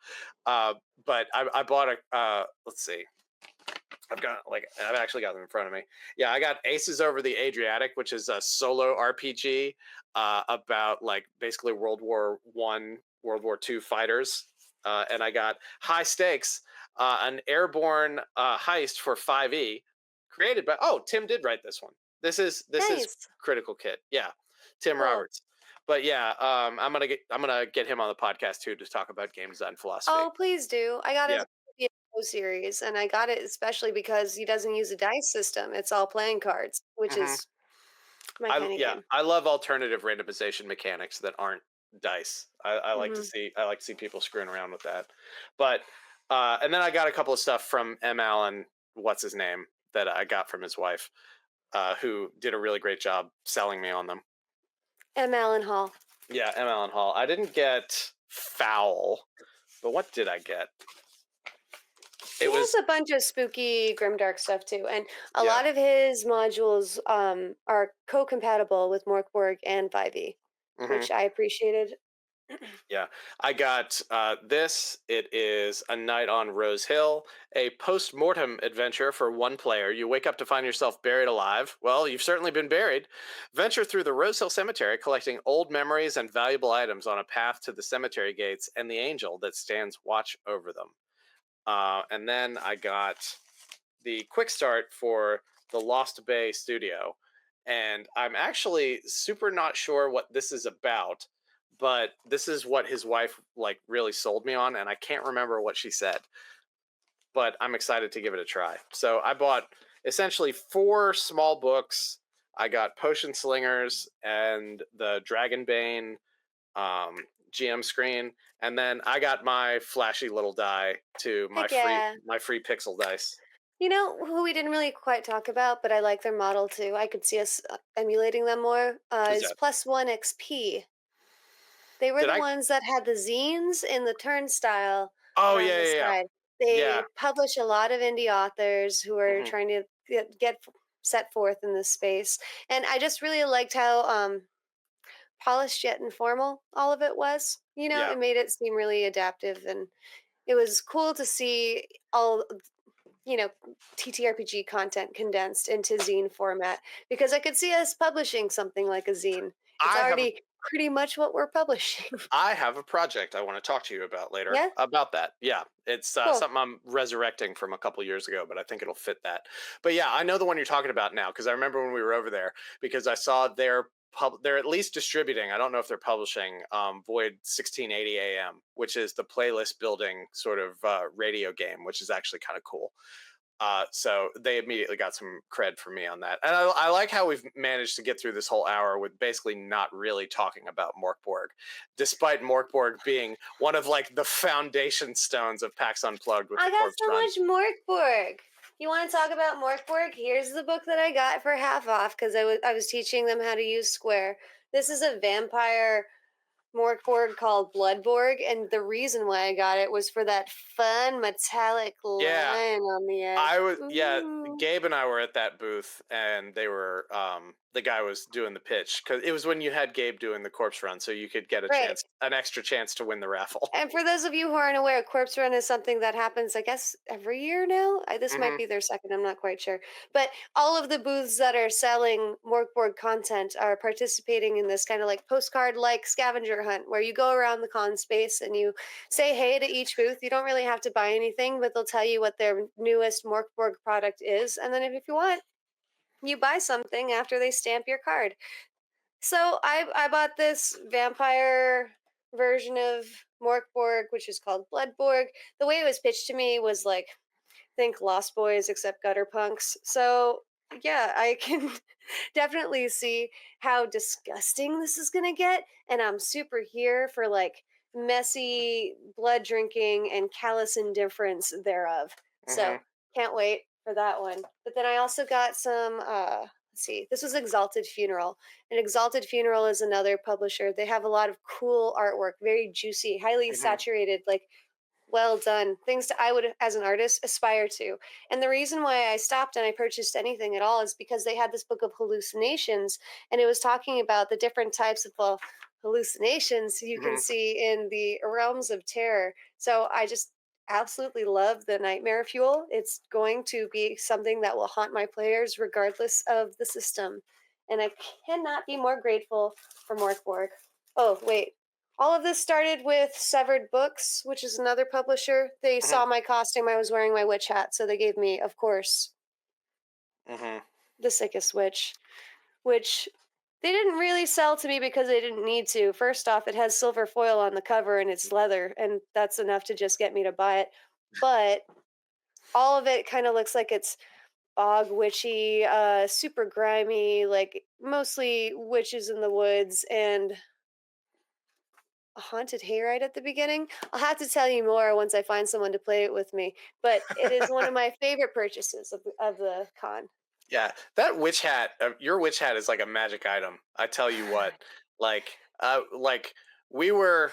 [SPEAKER 1] Uh, but I bought let's see. I've actually got them in front of me. Yeah, I got Aces Over the Adriatic, which is a solo RPG about like basically World War I, World War II fighters. And I got High Stakes, an airborne heist for 5e, created by Tim did write this one. This is
[SPEAKER 2] Nice.
[SPEAKER 1] Critical Kit. Yeah, Tim
[SPEAKER 2] Cool.
[SPEAKER 1] Roberts. But yeah, I'm gonna get him on the podcast too to talk about game design philosophy.
[SPEAKER 2] Oh, please do. I got his
[SPEAKER 1] Yeah.
[SPEAKER 2] BFO series, and I got it especially because he doesn't use a dice system. It's all playing cards, which
[SPEAKER 1] hmm
[SPEAKER 2] is my kind of game.
[SPEAKER 1] I love alternative randomization mechanics that aren't dice.
[SPEAKER 2] Hmm.
[SPEAKER 1] I like to see people screwing around with that. But and then I got a couple of stuff from M. Allen, what's his name, that I got from his wife, who did a really great job selling me on them.
[SPEAKER 2] M. Allen Hall.
[SPEAKER 1] Yeah, M. Allen Hall. I didn't get Foul, but what did I get?
[SPEAKER 2] He
[SPEAKER 1] It
[SPEAKER 2] has
[SPEAKER 1] was
[SPEAKER 2] a bunch of spooky, grimdark stuff too, and a
[SPEAKER 1] yeah.
[SPEAKER 2] lot of his modules are co-compatible with Morkborg and 5e,
[SPEAKER 1] hmm
[SPEAKER 2] which I appreciated.
[SPEAKER 1] Yeah, I got this. It is A Night on Rose Hill, a post mortem adventure for one player. You wake up to find yourself buried alive. Well, you've certainly been buried. Venture through the Rose Hill Cemetery, collecting old memories and valuable items on a path to the cemetery gates and the angel that stands watch over them. And then I got the quick start for the Lost Bay studio. And I'm actually super not sure what this is about, but this is what his wife like really sold me on, and I can't remember what she said, but I'm excited to give it a try. So I bought essentially four small books. I got Potion Slingers and the Dragonbane um, GM screen, and then I got my flashy little die to
[SPEAKER 2] Heck yeah.
[SPEAKER 1] my free pixel dice.
[SPEAKER 2] You know who we didn't really quite talk about, but I like their model too. I could see us emulating them more.
[SPEAKER 1] Who's
[SPEAKER 2] Is
[SPEAKER 1] that?
[SPEAKER 2] Plus One XP. They were
[SPEAKER 1] Did
[SPEAKER 2] the
[SPEAKER 1] I?
[SPEAKER 2] ones that had the zines in the turnstile
[SPEAKER 1] Oh
[SPEAKER 2] around
[SPEAKER 1] yeah,
[SPEAKER 2] the
[SPEAKER 1] yeah, yeah,
[SPEAKER 2] side.
[SPEAKER 1] yeah.
[SPEAKER 2] They publish a lot of indie authors who are
[SPEAKER 1] hmm
[SPEAKER 2] trying to get set forth in this space. And I just really liked how polished yet informal all of it was. You know,
[SPEAKER 1] Yeah,
[SPEAKER 2] it made it seem really adaptive, and it was cool to see all you know, TTRPG content condensed into zine format because I could see us publishing something like a zine. It's
[SPEAKER 1] I have a
[SPEAKER 2] already pretty much what we're publishing.
[SPEAKER 1] I have a project I want to talk to you about later
[SPEAKER 2] Yeah,
[SPEAKER 1] about that. Yeah, it's
[SPEAKER 2] cool.
[SPEAKER 1] something I'm resurrecting from a couple years ago, but I think it'll fit that. But yeah, I know the one you're talking about now because I remember when we were over there because I saw they're at least distributing. I don't know if they're publishing Void 1680 AM, which is the playlist building sort of radio game, which is actually kind of cool. So they immediately got some cred for me on that. And I like how we've managed to get through this whole hour with basically not really talking about Morkborg, despite Morkborg being one of like the foundation stones of PAX Unplugged with
[SPEAKER 2] I
[SPEAKER 1] the
[SPEAKER 2] got
[SPEAKER 1] Corpse Run.
[SPEAKER 2] so much Morkborg. You want to talk about Morkborg? Here's the book that I got for half off because I was teaching them how to use Square. This is a vampire Morkborg called Bloodborg, and the reason why I got it was for that fun metallic
[SPEAKER 1] Yeah,
[SPEAKER 2] line on the
[SPEAKER 1] I
[SPEAKER 2] edge.
[SPEAKER 1] was, yeah,
[SPEAKER 2] Ooh.
[SPEAKER 1] Gabe and I were at that booth and they were, the guy was doing the pitch because it was when you had Gabe doing the Corpse Run, so you could get
[SPEAKER 2] Right.
[SPEAKER 1] an extra chance to win the raffle.
[SPEAKER 2] And for those of you who aren't aware, Corpse Run is something that happens, I guess, every year now. This might
[SPEAKER 1] Hmm.
[SPEAKER 2] be their second, I'm not quite sure. But all of the booths that are selling Morkborg content are participating in this kind of like postcard like scavenger hunt where you go around the con space and you say hey to each booth. You don't really have to buy anything, but they'll tell you what their newest Morkborg product is. And then if you want, you buy something after they stamp your card. So I bought this vampire version of Morkborg, which is called Bloodborg. The way it was pitched to me was like think Lost Boys except gutter punks. So yeah, I can definitely see how disgusting this is gonna get, and I'm super here for like messy blood drinking and callous indifference thereof.
[SPEAKER 1] Hmm.
[SPEAKER 2] So can't wait for that one. But then I also got some let's see, this was Exalted Funeral. And Exalted Funeral is another publisher. They have a lot of cool artwork, very juicy, highly
[SPEAKER 1] Hmm.
[SPEAKER 2] saturated, like well done. Things that I would, as an artist, aspire to. And the reason why I stopped and I purchased anything at all is because they had this book of hallucinations, and it was talking about the different types of hallucinations you can
[SPEAKER 1] Hmm.
[SPEAKER 2] see in the realms of terror. So I just absolutely love the Nightmare Fuel. It's going to be something that will haunt my players regardless of the system. And I cannot be more grateful for Morthborg. Oh, wait, all of this started with Severed Books, which is another publisher. They
[SPEAKER 1] Hmm.
[SPEAKER 2] saw my costume. I was wearing my witch hat, so they gave me, of course,
[SPEAKER 1] Hmm.
[SPEAKER 2] the Sickest Witch, which they didn't really sell to me because they didn't need to. First off, it has silver foil on the cover and it's leather, and that's enough to just get me to buy it. But all of it kind of looks like it's bog witchy, super grimy, like mostly witches in the woods and a haunted hayride at the beginning. I'll have to tell you more once I find someone to play it with me. But it is one of my favorite purchases of the con.
[SPEAKER 1] Yeah, that witch hat, your witch hat is like a magic item. I tell you what, like we were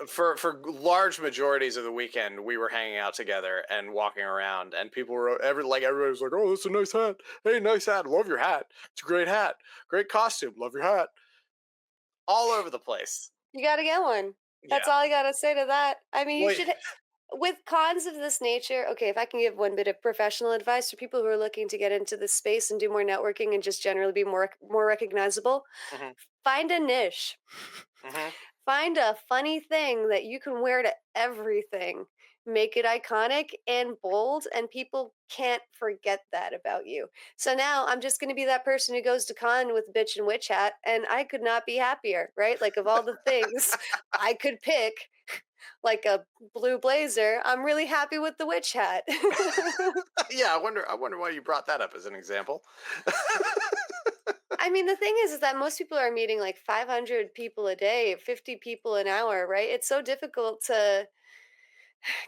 [SPEAKER 1] for large majorities of the weekend, we were hanging out together and walking around, and people were everybody was like, "Oh, that's a nice hat. Hey, nice hat. Love your hat. It's a great hat. Great costume. Love your hat." All over the place.
[SPEAKER 2] You got to get one. That's
[SPEAKER 1] Yeah.
[SPEAKER 2] all I got to say to that. I mean, you
[SPEAKER 1] Wait.
[SPEAKER 2] should with cons of this nature. Okay, if I can give one bit of professional advice for people who are looking to get into this space and do more networking and just generally be more recognizable,
[SPEAKER 1] Hmm.
[SPEAKER 2] find a niche.
[SPEAKER 1] Hmm.
[SPEAKER 2] Find a funny thing that you can wear to everything. Make it iconic and bold, and people can't forget that about you. So now I'm just going to be that person who goes to con with bitch and witch hat, and I could not be happier, right? Like, of all the things I could pick, like a blue blazer, I'm really happy with the witch hat.
[SPEAKER 1] Yeah, I wonder why you brought that up as an example.
[SPEAKER 2] I mean, the thing is that most people are meeting like 500 people a day, 50 people an hour, right? It's so difficult to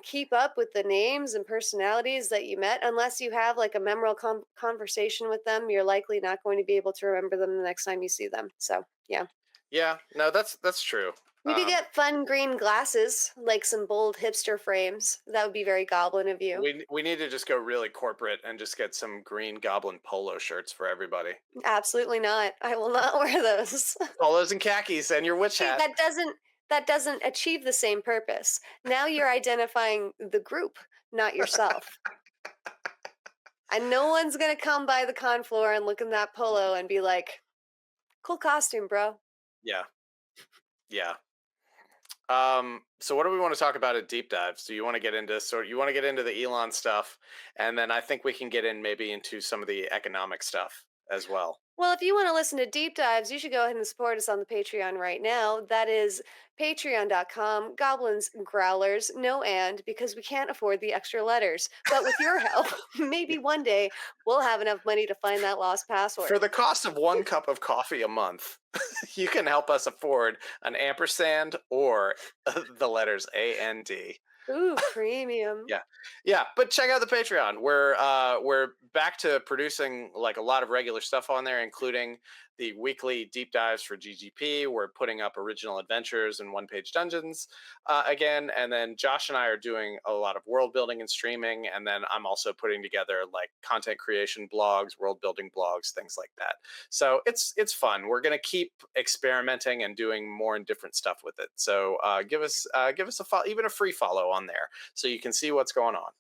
[SPEAKER 2] keep up with the names and personalities that you met unless you have like a memorable conversation with them. You're likely not going to be able to remember them the next time you see them. So yeah,
[SPEAKER 1] Yeah, no, that's true.
[SPEAKER 2] you could get fun green glasses, like some bold hipster frames. That would be very goblin of you.
[SPEAKER 1] We need to just go really corporate and just get some green goblin polo shirts for everybody.
[SPEAKER 2] Absolutely not, I will not wear those.
[SPEAKER 1] Polos and khakis and your witch
[SPEAKER 2] See,
[SPEAKER 1] hat.
[SPEAKER 2] that doesn't achieve the same purpose. Now you're identifying the group, not yourself. And no one's gonna come by the con floor and look in that polo and be like, cool costume, bro.
[SPEAKER 1] Yeah. Yeah. So what do we want to talk about at deep dives? Do you want to get into you want to get into the Elon stuff, and then I think we can get in maybe into some of the economic stuff as well.
[SPEAKER 2] Well, if you want to listen to deep dives, you should go ahead and support us on the Patreon right now. That is patreon.com, Goblins and Growlers, no and, because we can't afford the extra letters. But with your help, maybe one day we'll have enough money to find that lost
[SPEAKER 1] For
[SPEAKER 2] password.
[SPEAKER 1] the cost of one cup of coffee a month, you can help us afford an ampersand or the letters AND.
[SPEAKER 2] Ooh, premium.
[SPEAKER 1] Yeah. Yeah, but check out the Patreon. We're back to producing like a lot of regular stuff on there, including the weekly deep dives for GGP. We're putting up original adventures and one-page dungeons again, and then Josh and I are doing a lot of world building and streaming, and then I'm also putting together like content creation blogs, world building blogs, things like that. So it's fun. We're gonna keep experimenting and doing more and different stuff with it. So give us a follow, even a free follow on there, so you can see what's going on.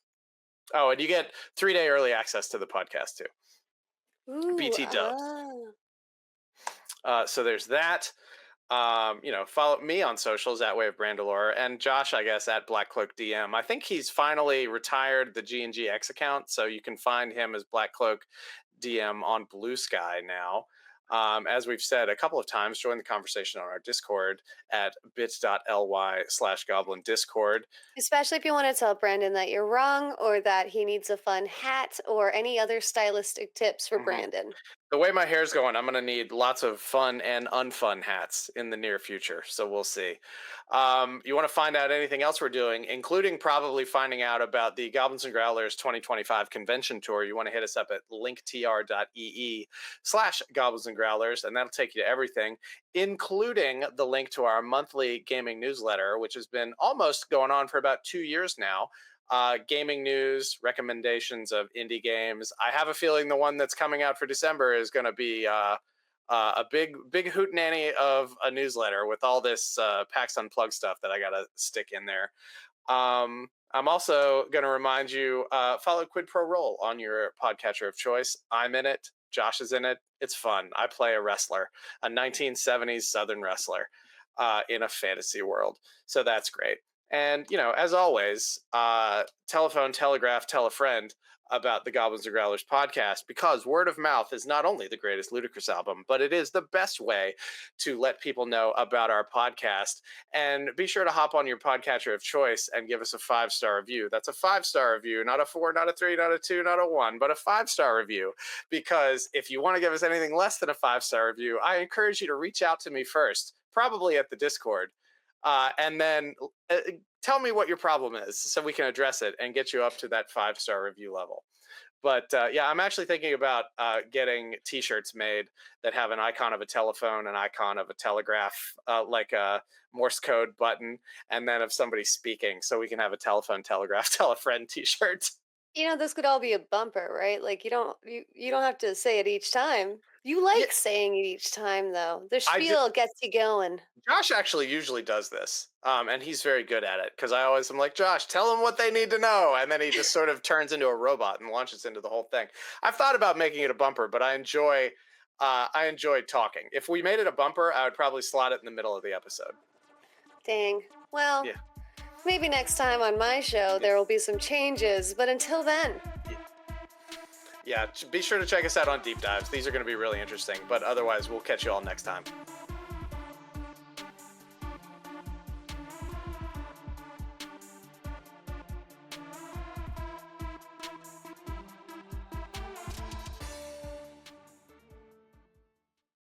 [SPEAKER 1] Oh, and you get 3-day early access to the podcast too.
[SPEAKER 2] Ooh,
[SPEAKER 1] BT Dubs.
[SPEAKER 2] ah.
[SPEAKER 1] So there's that. Follow me on socials at Way of Brandalore, and Josh, I guess, at Black Cloak DM. I think he's finally retired the G&G X account, so you can find him as Black Cloak DM on Blue Sky now. As we've said a couple of times, join the conversation on our Discord at bit.ly/goblin discord.
[SPEAKER 2] Especially if you want to tell Brandon that you're wrong or that he needs a fun hat or any other stylistic tips for
[SPEAKER 1] Mhm.
[SPEAKER 2] Brandon.
[SPEAKER 1] The way my hair's going, I'm going to need lots of fun and unfun hats in the near future. So we'll see. You want to find out anything else we're doing, including probably finding out about the Goblins and Growlers 2025 convention tour, you want to hit us up at linktr.ee/Goblins and Growlers, and that'll take you to everything, including the link to our monthly gaming newsletter, which has been almost going on for about 2 years now. Gaming news, recommendations of indie games. I have a feeling the one that's coming out for December is going to be a big hootenanny of a newsletter with all this PAX Unplugged stuff that I got to stick in there. I'm also going to remind you, follow Quid Pro Roll on your podcatcher of choice. I'm in it. Josh is in it. It's fun. I play a wrestler, a 1970s Southern wrestler in a fantasy world. So that's great. And, as always, telephone, telegraph, tell a friend about the Goblins and Growlers podcast, because word of mouth is not only the greatest Ludicrous album, but it is the best way to let people know about our podcast. And be sure to hop on your podcatcher of choice and give us a 5-star review. That's a 5-star review, not a 4, not a 3, not a 2, not a 1, but a 5-star review. Because if you want to give us anything less than a 5-star review, I encourage you to reach out to me first, probably at the Discord. And then tell me what your problem is so we can address it and get you up to that 5-star review level. But yeah, I'm actually thinking about getting t-shirts made that have an icon of a telephone, an icon of a telegraph, like a Morse code button, and then of somebody speaking, so we can have a telephone, telegraph, tell a friend t-shirt.
[SPEAKER 2] This could all be a bumper, right? Like you don't have to say it each time. You
[SPEAKER 1] Yeah,
[SPEAKER 2] like saying it each time though. The
[SPEAKER 1] I do.
[SPEAKER 2] spiel gets you going.
[SPEAKER 1] Josh actually usually does this, and he's very good at it, because I always am like, Josh, tell them what they need to know, and then he just sort of turns into a robot and launches into the whole thing. I've thought about making it a bumper, but I enjoyed talking. If we made it a bumper, I would probably slot it in the middle of the episode.
[SPEAKER 2] Dang. Well,
[SPEAKER 1] Yeah,
[SPEAKER 2] maybe next time on my show
[SPEAKER 1] yeah,
[SPEAKER 2] there will be some changes, but until then,
[SPEAKER 1] yeah. Yeah, be sure to check us out on deep dives. These are going to be really interesting, but otherwise, we'll catch you all next time.